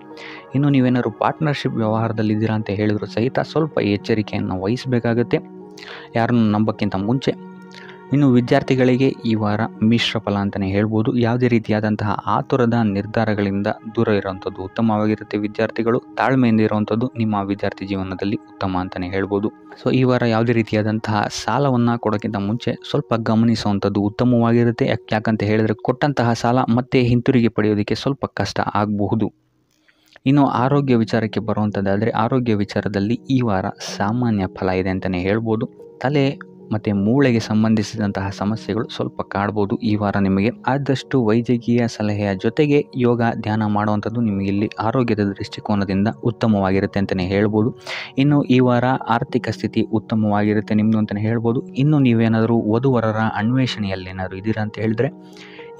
ಇನ್ನು ನೀವೇನಾದ್ರು ಪಾರ್ಟ್ನರ್ಶಿಪ್ ವ್ಯವಹಾರದಲ್ಲಿದ್ದೀರಾ ಅಂತ ಹೇಳಿದ್ರು ಸಹಿತ ಸ್ವಲ್ಪ ಎಚ್ಚರಿಕೆಯನ್ನು ವಹಿಸಬೇಕಾಗುತ್ತೆ ಯಾರನ್ನು ನಂಬೋಕ್ಕಿಂತ ಮುಂಚೆ. ಇನ್ನು ವಿದ್ಯಾರ್ಥಿಗಳಿಗೆ ಈ ವಾರ ಮಿಶ್ರ ಫಲ ಅಂತಲೇ ಹೇಳ್ಬೋದು. ಯಾವುದೇ ರೀತಿಯಾದಂತಹ ಆತುರದ ನಿರ್ಧಾರಗಳಿಂದ ದೂರ ಇರುವಂಥದ್ದು ಉತ್ತಮವಾಗಿರುತ್ತೆ. ವಿದ್ಯಾರ್ಥಿಗಳು ತಾಳ್ಮೆಯಿಂದ ಇರುವಂಥದ್ದು ನಿಮ್ಮ ವಿದ್ಯಾರ್ಥಿ ಜೀವನದಲ್ಲಿ ಉತ್ತಮ ಅಂತಲೇ ಹೇಳ್ಬೋದು. ಸೊ ಈ ವಾರ ಯಾವುದೇ ರೀತಿಯಾದಂತಹ ಸಾಲವನ್ನು ಕೊಡೋಕ್ಕಿಂತ ಮುಂಚೆ ಸ್ವಲ್ಪ ಗಮನಿಸುವಂಥದ್ದು ಉತ್ತಮವಾಗಿರುತ್ತೆ. ಯಾಕಂತ ಹೇಳಿದರೆ ಕೊಟ್ಟಂತಹ ಸಾಲ ಮತ್ತೆ ಹಿಂತಿರುಗಿ ಪಡೆಯೋದಕ್ಕೆ ಸ್ವಲ್ಪ ಕಷ್ಟ ಆಗಬಹುದು. ಇನ್ನು ಆರೋಗ್ಯ ವಿಚಾರಕ್ಕೆ ಬರುವಂಥದ್ದಾದರೆ ಆರೋಗ್ಯ ವಿಚಾರದಲ್ಲಿ ಈ ವಾರ ಸಾಮಾನ್ಯ ಫಲ ಇದೆ ಅಂತಲೇ ಹೇಳ್ಬೋದು. ತಲೆ ಮತ್ತು ಮೂಳೆಗೆ ಸಂಬಂಧಿಸಿದಂತಹ ಸಮಸ್ಯೆಗಳು ಸ್ವಲ್ಪ ಕಾಡ್ಬೋದು ಈ ವಾರ ನಿಮಗೆ. ಆದಷ್ಟು ವೈದ್ಯಕೀಯ ಸಲಹೆಯ ಜೊತೆಗೆ ಯೋಗ, ಧ್ಯಾನ ಮಾಡುವಂಥದ್ದು ನಿಮಗಿಲ್ಲಿ ಆರೋಗ್ಯದ ದೃಷ್ಟಿಕೋನದಿಂದ ಉತ್ತಮವಾಗಿರುತ್ತೆ ಅಂತಲೇ ಹೇಳ್ಬೋದು. ಇನ್ನು ಈ ವಾರ ಆರ್ಥಿಕ ಸ್ಥಿತಿ ಉತ್ತಮವಾಗಿರುತ್ತೆ ನಿಮ್ಮದು ಅಂತಲೇ ಹೇಳ್ಬೋದು. ಇನ್ನು ನೀವೇನಾದರೂ ವಧುವರರ ಅನ್ವೇಷಣೆಯಲ್ಲೇನಾದರೂ ಇದ್ದೀರಾ ಅಂತ ಹೇಳಿದ್ರೆ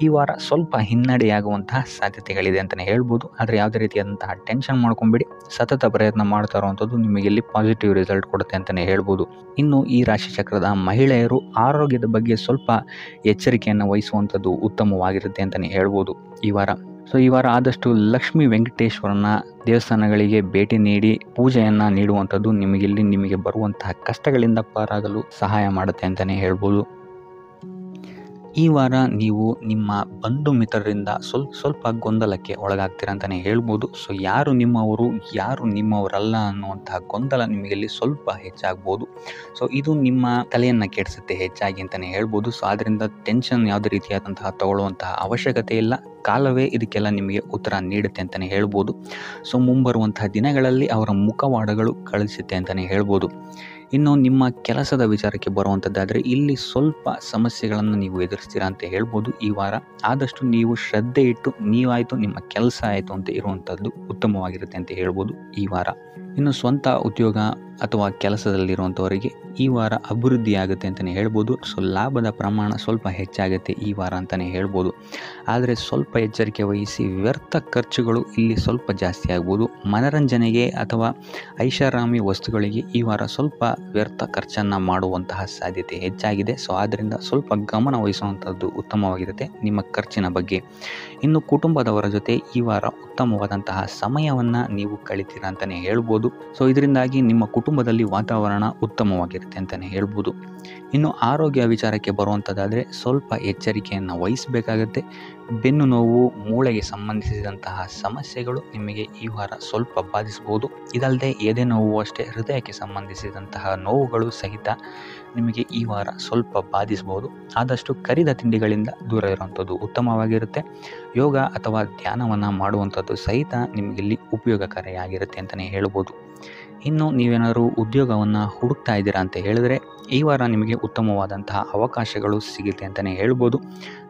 ಈ ವಾರ ಸ್ವಲ್ಪ ಹಿನ್ನಡೆಯಾಗುವಂತಹ ಸಾಧ್ಯತೆಗಳಿದೆ ಅಂತಲೇ ಹೇಳ್ಬೋದು. ಆದರೆ ಯಾವುದೇ ರೀತಿಯಾದಂತಹ ಟೆನ್ಷನ್ ಮಾಡ್ಕೊಂಬೇಡಿ, ಸತತ ಪ್ರಯತ್ನ ಮಾಡ್ತಾ ಇರುವಂಥದ್ದು ನಿಮಗೆ ಇಲ್ಲಿ ಪಾಸಿಟಿವ್ ರಿಸಲ್ಟ್ ಕೊಡುತ್ತೆ ಅಂತಲೇ ಹೇಳ್ಬೋದು. ಇನ್ನು ಈ ರಾಶಿಚಕ್ರದ ಮಹಿಳೆಯರು ಆರೋಗ್ಯದ ಬಗ್ಗೆ ಸ್ವಲ್ಪ ಎಚ್ಚರಿಕೆಯನ್ನು ವಹಿಸುವಂಥದ್ದು ಉತ್ತಮವಾಗಿರುತ್ತೆ ಅಂತಲೇ ಹೇಳ್ಬೋದು ಈ ವಾರ. ಸೊ ಈ ವಾರ ಆದಷ್ಟು ಲಕ್ಷ್ಮೀ ವೆಂಕಟೇಶ್ವರನ ದೇವಸ್ಥಾನಗಳಿಗೆ ಭೇಟಿ ನೀಡಿ ಪೂಜೆಯನ್ನು ನೀಡುವಂಥದ್ದು ನಿಮಗೆ ಬರುವಂತಹ ಕಷ್ಟಗಳಿಂದ ಪಾರಾಗಲು ಸಹಾಯ ಮಾಡುತ್ತೆ ಅಂತಲೇ ಹೇಳ್ಬೋದು. ಈ ವಾರ ನೀವು ನಿಮ್ಮ ಬಂಧು ಮಿತ್ರರಿಂದ ಸ್ವಲ್ಪ ಗೊಂದಲಕ್ಕೆ ಒಳಗಾಗ್ತೀರ ಅಂತಲೇ ಹೇಳ್ಬೋದು. ಸೊ ಯಾರು ನಿಮ್ಮವರು, ಯಾರು ನಿಮ್ಮವರಲ್ಲ ಅನ್ನುವಂತಹ ಗೊಂದಲ ನಿಮಗೆಲ್ಲಿ ಸ್ವಲ್ಪ ಹೆಚ್ಚಾಗ್ಬೋದು. ಸೊ ಇದು ನಿಮ್ಮ ತಲೆಯನ್ನು ಕೆಡಿಸುತ್ತೆ ಹೆಚ್ಚಾಗಿ ಅಂತಲೇ ಹೇಳ್ಬೋದು. ಸೊ ಆದ್ದರಿಂದ ಟೆನ್ಷನ್ ಯಾವುದೇ ರೀತಿಯಾದಂತಹ ತಗೊಳ್ಳುವಂತಹ ಅವಶ್ಯಕತೆ ಇಲ್ಲ. ಕಾಲವೇ ಇದಕ್ಕೆಲ್ಲ ನಿಮಗೆ ಉತ್ತರ ನೀಡುತ್ತೆ ಅಂತಲೇ ಹೇಳ್ಬೋದು. ಸೊ ಮುಂಬರುವಂತಹ ದಿನಗಳಲ್ಲಿ ಅವರ ಮುಖವಾಡಗಳು ಕಳಿಸುತ್ತೆ ಅಂತಲೇ ಹೇಳ್ಬೋದು. ಇನ್ನು ನಿಮ್ಮ ಕೆಲಸದ ವಿಚಾರಕ್ಕೆ ಬರುವಂಥದ್ದಾದರೆ ಇಲ್ಲಿ ಸ್ವಲ್ಪ ಸಮಸ್ಯೆಗಳನ್ನು ನೀವು ಎದುರಿಸ್ತೀರಾ ಅಂತ ಹೇಳ್ಬೋದು ಈ ವಾರ. ಆದಷ್ಟು ನೀವು ಶ್ರದ್ಧೆ ಇಟ್ಟು ನೀವಾಯಿತು ನಿಮ್ಮ ಕೆಲಸ ಆಯಿತು ಅಂತ ಇರುವಂಥದ್ದು ಉತ್ತಮವಾಗಿರುತ್ತೆ ಅಂತ ಹೇಳ್ಬೋದು ಈ ವಾರ. ಇನ್ನು ಸ್ವಂತ ಉದ್ಯೋಗ ಅಥವಾ ಕೆಲಸದಲ್ಲಿರುವಂಥವರಿಗೆ ಈ ವಾರ ಅಭಿವೃದ್ಧಿ ಆಗುತ್ತೆ ಅಂತಲೇ ಹೇಳ್ಬೋದು. ಸೊ ಲಾಭದ ಪ್ರಮಾಣ ಸ್ವಲ್ಪ ಹೆಚ್ಚಾಗುತ್ತೆ ಈ ವಾರ ಅಂತಲೇ ಹೇಳ್ಬೋದು. ಆದರೆ ಸ್ವಲ್ಪ ಎಚ್ಚರಿಕೆ ವಹಿಸಿ, ವ್ಯರ್ಥ ಖರ್ಚುಗಳು ಇಲ್ಲಿ ಸ್ವಲ್ಪ ಜಾಸ್ತಿ ಆಗ್ಬೋದು. ಮನರಂಜನೆಗೆ ಅಥವಾ ಐಷಾರಾಮಿ ವಸ್ತುಗಳಿಗೆ ಈ ವಾರ ಸ್ವಲ್ಪ ವ್ಯರ್ಥ ಖರ್ಚನ್ನು ಮಾಡುವಂತಹ ಸಾಧ್ಯತೆ ಹೆಚ್ಚಾಗಿದೆ. ಸೊ ಆದ್ದರಿಂದ ಸ್ವಲ್ಪ ಗಮನ ವಹಿಸುವಂಥದ್ದು ಉತ್ತಮವಾಗಿರುತ್ತೆ ನಿಮ್ಮ ಖರ್ಚಿನ ಬಗ್ಗೆ. ಇನ್ನು ಕುಟುಂಬದವರ ಜೊತೆ ಈ ವಾರ ಉತ್ತಮವಾದಂತಹ ಸಮಯವನ್ನು ನೀವು ಕಳಿತೀರ ಅಂತಲೇ ಹೇಳ್ಬೋದು. ಸೊ ಇದರಿಂದಾಗಿ ನಿಮ್ಮ ಕುಟುಂಬದಲ್ಲಿ ವಾತಾವರಣ ಉತ್ತಮವಾಗಿರುತ್ತೆ ಅಂತಲೇ ಹೇಳ್ಬೋದು. ಇನ್ನು ಆರೋಗ್ಯ ವಿಚಾರಕ್ಕೆ ಬರುವಂಥದ್ದಾದರೆ ಸ್ವಲ್ಪ ಎಚ್ಚರಿಕೆಯನ್ನು ವಹಿಸಬೇಕಾಗತ್ತೆ. ಬೆನ್ನು ನೋವು, ಮೂಳೆಗೆ ಸಂಬಂಧಿಸಿದಂತಹ ಸಮಸ್ಯೆಗಳು ನಿಮಗೆ ಈ ವಾರ ಸ್ವಲ್ಪ ಬಾಧಿಸ್ಬೋದು. ಇದಲ್ಲದೆ ಎದೆ ನೋವು ಅಷ್ಟೇ, ಹೃದಯಕ್ಕೆ ಸಂಬಂಧಿಸಿದಂತಹ ನೋವುಗಳು ಸಹಿತ ನಿಮಗೆ ಈ ವಾರ ಸ್ವಲ್ಪ ಬಾಧಿಸ್ಬೋದು. ಆದಷ್ಟು ಕರಿದ ತಿಂಡಿಗಳಿಂದ ದೂರ ಇರುವಂಥದ್ದು ಉತ್ತಮವಾಗಿರುತ್ತೆ. ಯೋಗ ಅಥವಾ ಧ್ಯಾನವನ್ನು ಮಾಡುವಂಥದ್ದು ಸಹಿತ ನಿಮಗಿಲ್ಲಿ ಉಪಯೋಗಕಾರಿಯಾಗಿರುತ್ತೆ ಅಂತಲೇ ಹೇಳ್ಬೋದು. ಇನ್ನು ನೀವೇನಾದರೂ ಉದ್ಯೋಗವನ್ನು ಹುಡುಕ್ತಾ ಇದ್ದೀರಾ ಅಂತ ಹೇಳಿದ್ರೆ ಈ ವಾರ ನಿಮಗೆ ಉತ್ತಮವಾದಂತಹ ಅವಕಾಶಗಳು ಸಿಗುತ್ತೆ ಅಂತಲೇ ಹೇಳ್ಬೋದು.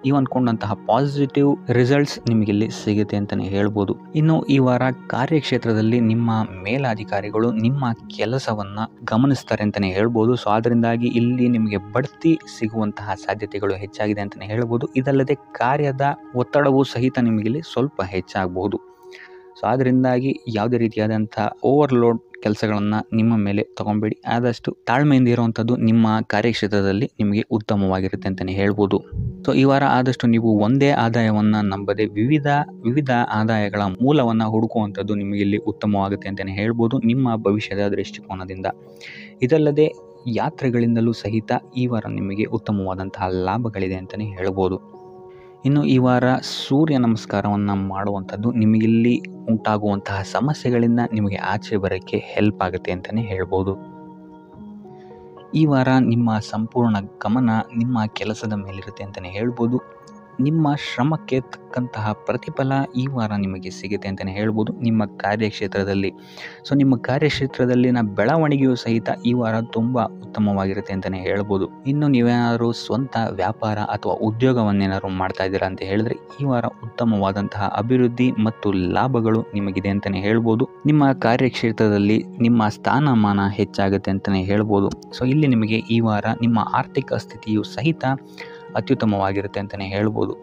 ನೀವು ಅಂದ್ಕೊಂಡಂತಹ ಪಾಸಿಟಿವ್ ರಿಸಲ್ಟ್ಸ್ ನಿಮಗಿಲ್ಲಿ ಸಿಗುತ್ತೆ ಅಂತಲೇ ಹೇಳ್ಬೋದು. ಇನ್ನು ಈ ವಾರ ಕಾರ್ಯಕ್ಷೇತ್ರದಲ್ಲಿ ನಿಮ್ಮ ಮೇಲಾಧಿಕಾರಿಗಳು ನಿಮ್ಮ ಕೆಲಸವನ್ನು ಗಮನಿಸ್ತಾರೆ ಅಂತಲೇ ಹೇಳ್ಬೋದು. ಸೊ ಅದರಿಂದಾಗಿ ಇಲ್ಲಿ ನಿಮಗೆ ಬಡ್ತಿ ಸಿಗುವಂತಹ ಸಾಧ್ಯತೆಗಳು ಹೆಚ್ಚಾಗಿದೆ ಅಂತಲೇ ಹೇಳ್ಬೋದು. ಇದಲ್ಲದೆ ಕಾರ್ಯದ ಒತ್ತಡವೂ ಸಹಿತ ನಿಮಗಿಲ್ಲಿ ಸ್ವಲ್ಪ ಹೆಚ್ಚಾಗಬಹುದು. ಸೊ ಅದರಿಂದಾಗಿ ಯಾವುದೇ ರೀತಿಯಾದಂಥ ಓವರ್ಲೋಡ್ ಕೆಲಸಗಳನ್ನು ನಿಮ್ಮ ಮೇಲೆ ತಗೊಬೇಡಿ. ಆದಷ್ಟು ತಾಳ್ಮೆಯಿಂದ ಇರುವಂಥದ್ದು ನಿಮ್ಮ ಕಾರ್ಯಕ್ಷೇತ್ರದಲ್ಲಿ ನಿಮಗೆ ಉತ್ತಮವಾಗಿರುತ್ತೆ ಅಂತಲೇ ಹೇಳ್ಬೋದು. ಸೊ ಈ ವಾರ ಆದಷ್ಟು ನೀವು ಒಂದೇ ಆದಾಯವನ್ನು ನಂಬದೆ ವಿವಿಧ ಆದಾಯಗಳ ಮೂಲವನ್ನು ಹುಡುಕುವಂಥದ್ದು ನಿಮಗಿಲ್ಲಿ ಉತ್ತಮವಾಗುತ್ತೆ ಅಂತಲೇ ಹೇಳ್ಬೋದು ನಿಮ್ಮ ಭವಿಷ್ಯದ ದೃಷ್ಟಿಕೋನದಿಂದ. ಇದಲ್ಲದೆ ಯಾತ್ರೆಗಳಿಂದಲೂ ಸಹಿತ ಈ ವಾರ ನಿಮಗೆ ಉತ್ತಮವಾದಂತಹ ಲಾಭಗಳಿದೆ ಅಂತಲೇ ಹೇಳ್ಬೋದು. ಇನ್ನು ಈ ವಾರ ಸೂರ್ಯ ನಮಸ್ಕಾರವನ್ನು ಮಾಡುವಂಥದ್ದು ನಿಮಗಿಲ್ಲಿ ಉಂಟಾಗುವಂತಹ ಸಮಸ್ಯೆಗಳಿಂದ ನಿಮಗೆ ಆಚೆ ಬರೋಕ್ಕೆ ಹೆಲ್ಪ್ ಆಗುತ್ತೆ ಅಂತಲೇ ಹೇಳ್ಬೋದು. ಈ ವಾರ ನಿಮ್ಮ ಸಂಪೂರ್ಣ ಗಮನ ನಿಮ್ಮ ಕೆಲಸದ ಮೇಲಿರುತ್ತೆ ಅಂತಲೇ ಹೇಳ್ಬೋದು. ನಿಮ್ಮ ಶ್ರಮಕ್ಕೆ ತಕ್ಕಂತಹ ಪ್ರತಿಫಲ ಈ ವಾರ ನಿಮಗೆ ಸಿಗುತ್ತೆ ಅಂತಲೇ ಹೇಳ್ಬೋದು ನಿಮ್ಮ ಕಾರ್ಯಕ್ಷೇತ್ರದಲ್ಲಿ. ಸೊ ನಿಮ್ಮ ಕಾರ್ಯಕ್ಷೇತ್ರದಲ್ಲಿನ ಬೆಳವಣಿಗೆಯೂ ಸಹಿತ ಈ ವಾರ ತುಂಬ ಉತ್ತಮವಾಗಿರುತ್ತೆ ಅಂತಲೇ ಹೇಳ್ಬೋದು. ಇನ್ನು ನೀವೇನಾದರೂ ಸ್ವಂತ ವ್ಯಾಪಾರ ಅಥವಾ ಉದ್ಯೋಗವನ್ನೇನಾದ್ರು ಮಾಡ್ತಾ ಇದ್ದೀರಾ ಅಂತ ಹೇಳಿದ್ರೆ ಈ ವಾರ ಉತ್ತಮವಾದಂತಹ ಅಭಿವೃದ್ಧಿ ಮತ್ತು ಲಾಭಗಳು ನಿಮಗಿದೆ ಅಂತಲೇ ಹೇಳ್ಬೋದು. ನಿಮ್ಮ ಕಾರ್ಯಕ್ಷೇತ್ರದಲ್ಲಿ ನಿಮ್ಮ ಸ್ಥಾನಮಾನ ಹೆಚ್ಚಾಗುತ್ತೆ ಅಂತಲೇ ಹೇಳ್ಬೋದು. ಸೊ ಇಲ್ಲಿ ನಿಮಗೆ ಈ ವಾರ ನಿಮ್ಮ ಆರ್ಥಿಕ ಸ್ಥಿತಿಯು ಸಹಿತ ಅತ್ಯುತ್ತಮವಾಗಿರುತ್ತೆ ಅಂತಲೇ ಹೇಳ್ಬೋದು.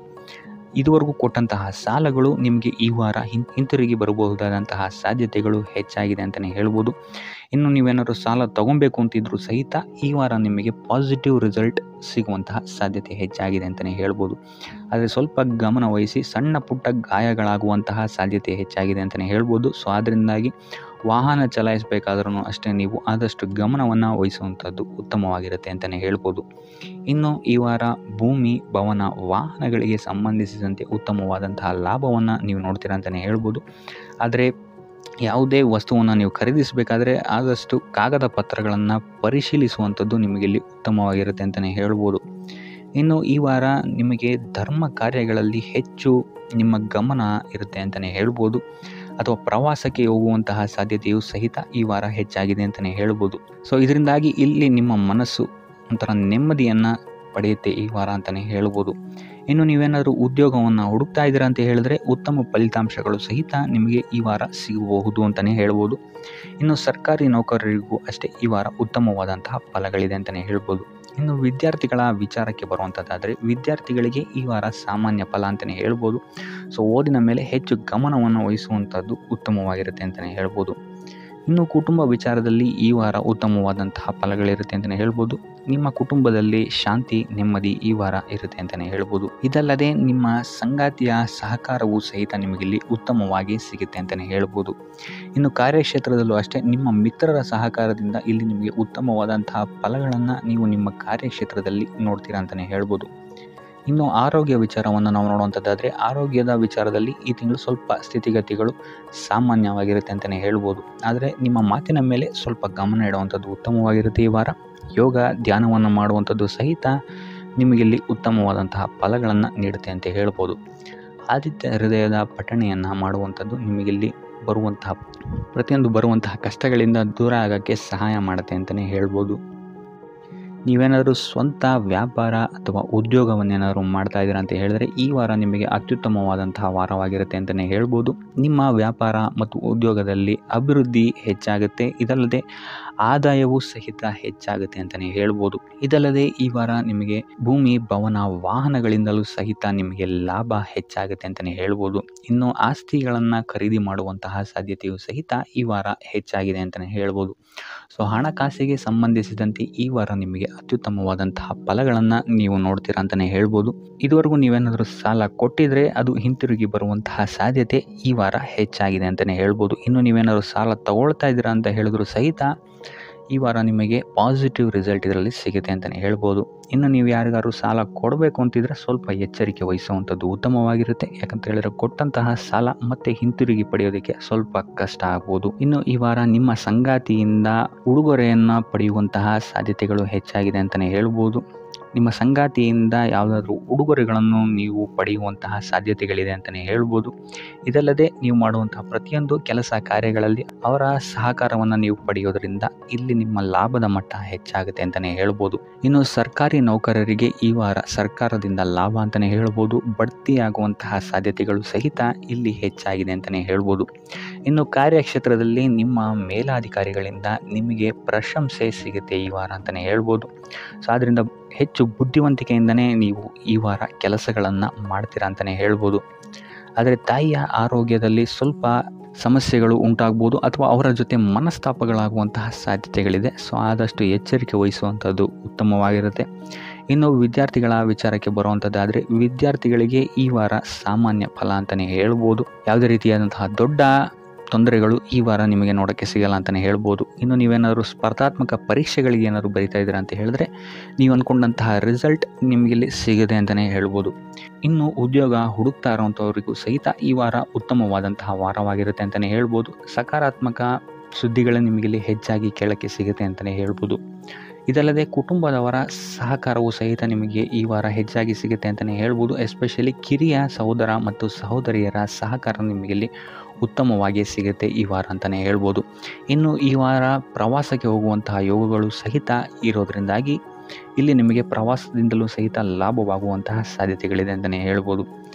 ಇದುವರೆಗೂ ಕೊಟ್ಟಂತಹ ಸಾಲಗಳು ನಿಮಗೆ ಈ ವಾರ ಹಿಂತಿರುಗಿ ಬರಬಹುದಾದಂತಹ ಸಾಧ್ಯತೆಗಳು ಹೆಚ್ಚಾಗಿದೆ ಅಂತಲೇ ಹೇಳ್ಬೋದು. ಇನ್ನು ನೀವೇನಾದ್ರು ಸಾಲ ತಗೊಬೇಕು ಅಂತಿದ್ರು ಸಹಿತ ಈ ವಾರ ನಿಮಗೆ ಪಾಸಿಟಿವ್ ರಿಸಲ್ಟ್ ಸಿಗುವಂತಹ ಸಾಧ್ಯತೆ ಹೆಚ್ಚಾಗಿದೆ ಅಂತಲೇ ಹೇಳ್ಬೋದು. ಆದರೆ ಸ್ವಲ್ಪ ಗಮನ ವಹಿಸಿ, ಸಣ್ಣ ಪುಟ್ಟ ಗಾಯಗಳಾಗುವಂತಹ ಸಾಧ್ಯತೆ ಹೆಚ್ಚಾಗಿದೆ ಅಂತಲೇ ಹೇಳ್ಬೋದು. ಸೊ ಅದರಿಂದಾಗಿ ವಾಹನ ಚಲಾಯಿಸಬೇಕಾದ್ರೂ ಅಷ್ಟೇ ನೀವು ಆದಷ್ಟು ಗಮನವನ್ನು ವಹಿಸುವಂಥದ್ದು ಉತ್ತಮವಾಗಿರುತ್ತೆ ಅಂತಲೇ ಹೇಳ್ಬೋದು. ಇನ್ನು ಈ ವಾರ ಭೂಮಿ, ಭವನ, ವಾಹನಗಳಿಗೆ ಸಂಬಂಧಿಸಿದಂತೆ ಉತ್ತಮವಾದಂತಹ ಲಾಭವನ್ನು ನೀವು ನೋಡ್ತೀರಾ ಅಂತಲೇ ಹೇಳ್ಬೋದು. ಆದರೆ ಯಾವುದೇ ವಸ್ತುವನ್ನು ನೀವು ಖರೀದಿಸಬೇಕಾದ್ರೆ ಆದಷ್ಟು ಕಾಗದ ಪತ್ರಗಳನ್ನು ಪರಿಶೀಲಿಸುವಂಥದ್ದು ನಿಮಗಿಲ್ಲಿ ಉತ್ತಮವಾಗಿರುತ್ತೆ ಅಂತಲೇ ಹೇಳ್ಬೋದು. ಇನ್ನು ಈ ವಾರ ನಿಮಗೆ ಧರ್ಮ ಕಾರ್ಯಗಳಲ್ಲಿ ಹೆಚ್ಚು ನಿಮ್ಮ ಗಮನ ಇರುತ್ತೆ ಅಂತಲೇ ಹೇಳ್ಬೋದು. ಅಥವಾ ಪ್ರವಾಸಕ್ಕೆ ಹೋಗುವಂತಹ ಸಾಧ್ಯತೆಯು ಸಹಿತ ಈ ವಾರ ಹೆಚ್ಚಾಗಿದೆ ಅಂತಲೇ ಹೇಳ್ಬೋದು. ಸೊ ಇದರಿಂದಾಗಿ ಇಲ್ಲಿ ನಿಮ್ಮ ಮನಸ್ಸು ಒಂಥರ ನೆಮ್ಮದಿಯನ್ನು ಪಡೆಯುತ್ತೆ ಈ ವಾರ ಅಂತಲೇ ಹೇಳ್ಬೋದು. ಇನ್ನು ನೀವೇನಾದರೂ ಉದ್ಯೋಗವನ್ನು ಹುಡುಕ್ತಾ ಇದ್ದೀರಾ ಅಂತ ಹೇಳಿದ್ರೆ ಉತ್ತಮ ಫಲಿತಾಂಶಗಳು ಸಹಿತ ನಿಮಗೆ ಈ ವಾರ ಸಿಗಬಹುದು ಅಂತಲೇ ಹೇಳ್ಬೋದು. ಇನ್ನು ಸರ್ಕಾರಿ ನೌಕರರಿಗೂ ಅಷ್ಟೇ ಈ ವಾರ ಉತ್ತಮವಾದಂತಹ ಫಲಗಳಿದೆ ಅಂತಲೇ ಹೇಳ್ಬೋದು. ಇನ್ನು ವಿದ್ಯಾರ್ಥಿಗಳ ವಿಚಾರಕ್ಕೆ ಬರುವಂಥದ್ದಾದರೆ ವಿದ್ಯಾರ್ಥಿಗಳಿಗೆ ಈ ವಾರ ಸಾಮಾನ್ಯ ಫಲ ಅಂತಲೇ ಹೇಳ್ಬೋದು. ಸೊ ಓದಿನ ಮೇಲೆ ಹೆಚ್ಚು ಗಮನವನ್ನು ವಹಿಸುವಂಥದ್ದು ಉತ್ತಮವಾಗಿರುತ್ತೆ ಅಂತಲೇ ಹೇಳ್ಬೋದು. ಇನ್ನು ಕುಟುಂಬ ವಿಚಾರದಲ್ಲಿ ಈ ವಾರ ಉತ್ತಮವಾದಂತಹ ಫಲಗಳಿರುತ್ತೆ ಅಂತಲೇ ಹೇಳ್ಬೋದು. ನಿಮ್ಮ ಕುಟುಂಬದಲ್ಲಿ ಶಾಂತಿ, ನೆಮ್ಮದಿ ಈ ವಾರ ಇರುತ್ತೆ ಅಂತಲೇ ಹೇಳ್ಬೋದು. ಇದಲ್ಲದೆ ನಿಮ್ಮ ಸಂಗಾತಿಯ ಸಹಕಾರವೂ ಸಹಿತ ನಿಮಗಿಲ್ಲಿ ಉತ್ತಮವಾಗಿ ಸಿಗುತ್ತೆ ಅಂತಲೇ ಹೇಳ್ಬೋದು. ಇನ್ನು ಕಾರ್ಯಕ್ಷೇತ್ರದಲ್ಲೂ ಅಷ್ಟೇ ನಿಮ್ಮ ಮಿತ್ರರ ಸಹಕಾರದಿಂದ ಇಲ್ಲಿ ನಿಮಗೆ ಉತ್ತಮವಾದಂತಹ ಫಲಗಳನ್ನು ನೀವು ನಿಮ್ಮ ಕಾರ್ಯಕ್ಷೇತ್ರದಲ್ಲಿ ನೋಡ್ತೀರಾ ಅಂತಲೇ ಹೇಳ್ಬೋದು. ಇನ್ನು ಆರೋಗ್ಯ ವಿಚಾರವನ್ನು ನಾವು ನೋಡುವಂಥದ್ದಾದರೆ ಆರೋಗ್ಯದ ವಿಚಾರದಲ್ಲಿ ಈ ತಿಂಗಳು ಸ್ವಲ್ಪ ಸ್ಥಿತಿಗತಿಗಳು ಸಾಮಾನ್ಯವಾಗಿರುತ್ತೆ ಅಂತಲೇ ಹೇಳ್ಬೋದು. ಆದರೆ ನಿಮ್ಮ ಮಾತಿನ ಮೇಲೆ ಸ್ವಲ್ಪ ಗಮನ ಇಡುವಂಥದ್ದು ಉತ್ತಮವಾಗಿರುತ್ತೆ ಈ ವಾರ. ಯೋಗ, ಧ್ಯಾನವನ್ನು ಮಾಡುವಂಥದ್ದು ಸಹಿತ ನಿಮಗಿಲ್ಲಿ ಉತ್ತಮವಾದಂತಹ ಫಲಗಳನ್ನು ನೀಡುತ್ತೆ ಅಂತ ಹೇಳ್ಬೋದು. ಆದಿತ್ಯ ಹೃದಯದ ಪಠಣೆಯನ್ನು ಮಾಡುವಂಥದ್ದು ನಿಮಗಿಲ್ಲಿ ಬರುವಂತಹ ಕಷ್ಟಗಳಿಂದ ದೂರ ಆಗೋಕ್ಕೆ ಸಹಾಯ ಮಾಡುತ್ತೆ ಅಂತಲೇ ಹೇಳ್ಬೋದು. ನೀವೇನಾದರೂ ಸ್ವಂತ ವ್ಯಾಪಾರ ಅಥವಾ ಉದ್ಯೋಗವನ್ನೇನಾದರೂ ಮಾಡ್ತಾ ಇದ್ದೀರಾ ಅಂತ ಹೇಳಿದ್ರೆ ಈ ವಾರ ನಿಮಗೆ ಅತ್ಯುತ್ತಮವಾದಂತಹ ವಾರವಾಗಿರುತ್ತೆ ಅಂತಲೇ ಹೇಳ್ಬೋದು. ನಿಮ್ಮ ವ್ಯಾಪಾರ ಮತ್ತು ಉದ್ಯೋಗದಲ್ಲಿ ಅಭಿವೃದ್ಧಿ ಹೆಚ್ಚಾಗುತ್ತೆ. ಇದಲ್ಲದೆ ಆದಾಯವೂ ಸಹಿತ ಹೆಚ್ಚಾಗುತ್ತೆ ಅಂತಲೇ ಹೇಳ್ಬೋದು. ಇದಲ್ಲದೆ ಈ ವಾರ ನಿಮಗೆ ಭೂಮಿ, ಭವನ, ವಾಹನಗಳಿಂದಲೂ ಸಹಿತ ನಿಮಗೆ ಲಾಭ ಹೆಚ್ಚಾಗುತ್ತೆ ಅಂತಲೇ ಹೇಳ್ಬೋದು. ಇನ್ನು ಆಸ್ತಿಗಳನ್ನು ಖರೀದಿ ಮಾಡುವಂತಹ ಸಾಧ್ಯತೆಯೂ ಸಹಿತ ಈ ವಾರ ಹೆಚ್ಚಾಗಿದೆ ಅಂತಲೇ ಹೇಳ್ಬೋದು. ಸೊ ಹಣಕಾಸಿಗೆ ಸಂಬಂಧಿಸಿದಂತೆ ಈ ವಾರ ನಿಮಗೆ ಅತ್ಯುತ್ತಮವಾದಂತಹ ಫಲಗಳನ್ನು ನೀವು ನೋಡ್ತೀರಾ ಅಂತಲೇ ಹೇಳ್ಬೋದು. ಇದುವರೆಗೂ ನೀವೇನಾದರೂ ಸಾಲ ಕೊಟ್ಟಿದ್ರೆ ಅದು ಹಿಂತಿರುಗಿ ಬರುವಂತಹ ಸಾಧ್ಯತೆ ಈ ವಾರ ಹೆಚ್ಚಾಗಿದೆ ಅಂತಲೇ ಹೇಳ್ಬೋದು. ಇನ್ನು ನೀವೇನಾದರೂ ಸಾಲ ತಗೊಳ್ತಾ ಇದ್ದೀರಾ ಅಂತ ಹೇಳಿದ್ರು ಸಹಿತ ಈ ವಾರ ನಿಮಗೆ ಪಾಸಿಟಿವ್ ರಿಸಲ್ಟ್ ಇದರಲ್ಲಿ ಸಿಗುತ್ತೆ ಅಂತಲೇ ಹೇಳ್ಬೋದು. ಇನ್ನು ನೀವು ಯಾರಿಗಾದ್ರು ಸಾಲ ಕೊಡಬೇಕು ಅಂತಿದ್ರೆ ಸ್ವಲ್ಪ ಎಚ್ಚರಿಕೆ ವಹಿಸುವಂಥದ್ದು ಉತ್ತಮವಾಗಿರುತ್ತೆ. ಯಾಕಂತ ಹೇಳಿದ್ರೆ ಕೊಟ್ಟಂತಹ ಸಾಲ ಮತ್ತೆ ಹಿಂತಿರುಗಿ ಪಡೆಯೋದಕ್ಕೆ ಸ್ವಲ್ಪ ಕಷ್ಟ ಆಗ್ಬೋದು. ಇನ್ನು ಈ ವಾರ ನಿಮ್ಮ ಸಂಗಾತಿಯಿಂದ ಉಡುಗೊರೆಯನ್ನು ಪಡೆಯುವಂತಹ ಸಾಧ್ಯತೆಗಳು ಹೆಚ್ಚಾಗಿದೆ ಅಂತಲೇ ಹೇಳ್ಬೋದು. ನಿಮ್ಮ ಸಂಗಾತಿಯಿಂದ ಯಾವುದಾದ್ರೂ ಉಡುಗೊರೆಗಳನ್ನು ನೀವು ಪಡೆಯುವಂತಹ ಸಾಧ್ಯತೆಗಳಿದೆ ಅಂತಲೇ ಹೇಳ್ಬೋದು. ಇದಲ್ಲದೆ ನೀವು ಮಾಡುವಂತಹ ಪ್ರತಿಯೊಂದು ಕೆಲಸ ಕಾರ್ಯಗಳಲ್ಲಿ ಅವರ ಸಹಕಾರವನ್ನು ನೀವು ಪಡೆಯೋದ್ರಿಂದ ಇಲ್ಲಿ ನಿಮ್ಮ ಲಾಭದ ಮಟ್ಟ ಹೆಚ್ಚಾಗುತ್ತೆ ಅಂತಲೇ ಹೇಳ್ಬೋದು. ಇನ್ನು ಸರ್ಕಾರಿ ನೌಕರರಿಗೆ ಈ ವಾರ ಸರ್ಕಾರದಿಂದ ಲಾಭ ಅಂತಲೇ ಹೇಳ್ಬೋದು. ಬಡ್ತಿಯಾಗುವಂತಹ ಸಾಧ್ಯತೆಗಳು ಸಹಿತ ಇಲ್ಲಿ ಹೆಚ್ಚಾಗಿದೆ ಅಂತಲೇ ಹೇಳ್ಬೋದು. ಇನ್ನು ಕಾರ್ಯಕ್ಷೇತ್ರದಲ್ಲಿ ನಿಮ್ಮ ಮೇಲಾಧಿಕಾರಿಗಳಿಂದ ನಿಮಗೆ ಪ್ರಶಂಸೆ ಸಿಗುತ್ತೆ ಈ ವಾರ ಅಂತಲೇ ಹೇಳ್ಬೋದು. ಸೊ ಆದ್ದರಿಂದ ಹೆಚ್ಚು ಬುದ್ಧಿವಂತಿಕೆಯಿಂದನೇ ನೀವು ಈ ವಾರ ಕೆಲಸಗಳನ್ನು ಮಾಡ್ತೀರಾ ಅಂತಲೇ ಹೇಳ್ಬೋದು. ಆದರೆ ತಾಯಿಯ ಆರೋಗ್ಯದಲ್ಲಿ ಸ್ವಲ್ಪ ಸಮಸ್ಯೆಗಳು ಉಂಟಾಗ್ಬೋದು ಅಥವಾ ಅವರ ಜೊತೆ ಮನಸ್ತಾಪಗಳಾಗುವಂತಹ ಸಾಧ್ಯತೆಗಳಿದೆ. ಸೊ ಆದಷ್ಟು ಎಚ್ಚರಿಕೆ ವಹಿಸುವಂಥದ್ದು ಉತ್ತಮವಾಗಿರುತ್ತೆ. ಇನ್ನು ವಿದ್ಯಾರ್ಥಿಗಳ ವಿಚಾರಕ್ಕೆ ಬರುವಂಥದ್ದಾದರೆ ವಿದ್ಯಾರ್ಥಿಗಳಿಗೆ ಈ ವಾರ ಸಾಮಾನ್ಯ ಫಲ ಅಂತಲೇ ಹೇಳ್ಬೋದು. ಯಾವುದೇ ರೀತಿಯಾದಂತಹ ದೊಡ್ಡ ತೊಂದರೆಗಳು ಈ ವಾರ ನಿಮಗೆ ನೋಡೋಕ್ಕೆ ಸಿಗಲ್ಲ ಅಂತಲೇ ಹೇಳ್ಬೋದು. ಇನ್ನು ನೀವೇನಾದರೂ ಸ್ಪರ್ಧಾತ್ಮಕ ಪರೀಕ್ಷೆಗಳಿಗೆ ಏನಾದರೂ ಬರಿತಾ ಇದ್ದೀರಾ ಅಂತ ಹೇಳಿದ್ರೆ ನೀವು ಅಂದ್ಕೊಂಡಂತಹ ರಿಸಲ್ಟ್ ನಿಮಗಿಲ್ಲಿ ಸಿಗದೆ ಅಂತಲೇ ಹೇಳ್ಬೋದು. ಇನ್ನು ಉದ್ಯೋಗ ಹುಡುಕ್ತಾ ಇರೋವಂಥವ್ರಿಗೂ ಸಹಿತ ಈ ವಾರ ಉತ್ತಮವಾದಂತಹ ವಾರವಾಗಿರುತ್ತೆ ಅಂತಲೇ ಹೇಳ್ಬೋದು. ಸಕಾರಾತ್ಮಕ ಸುದ್ದಿಗಳು ನಿಮಗಿಲ್ಲಿ ಹೆಚ್ಚಾಗಿ ಕೇಳೋಕ್ಕೆ ಸಿಗುತ್ತೆ ಅಂತಲೇ ಹೇಳ್ಬೋದು. ಇದಲ್ಲದೆ ಕುಟುಂಬದವರ ಸಹಕಾರವು ಸಹಿತ ನಿಮಗೆ ಈ ವಾರ ಹೆಚ್ಚಾಗಿ ಸಿಗುತ್ತೆ ಅಂತಲೇ ಹೇಳ್ಬೋದು. ಎಸ್ಪೆಷಲಿ ಕಿರಿಯ ಸಹೋದರ ಮತ್ತು ಸಹೋದರಿಯರ ಸಹಕಾರ ನಿಮಗೆ ಇಲ್ಲಿ ಉತ್ತಮವಾಗಿ ಸಿಗುತ್ತೆ ಈ ವಾರ ಅಂತಲೇ ಹೇಳ್ಬೋದು. ಇನ್ನು ಈ ವಾರ ಪ್ರವಾಸಕ್ಕೆ ಹೋಗುವಂತಹ ಯೋಗಗಳು ಸಹಿತ ಇರೋದರಿಂದಾಗಿ ಇಲ್ಲಿ ನಿಮಗೆ ಪ್ರವಾಸದಿಂದಲೂ ಸಹಿತ ಲಾಭವಾಗುವಂತಹ ಸಾಧ್ಯತೆಗಳಿದೆ ಅಂತಲೇ ಹೇಳ್ಬೋದು.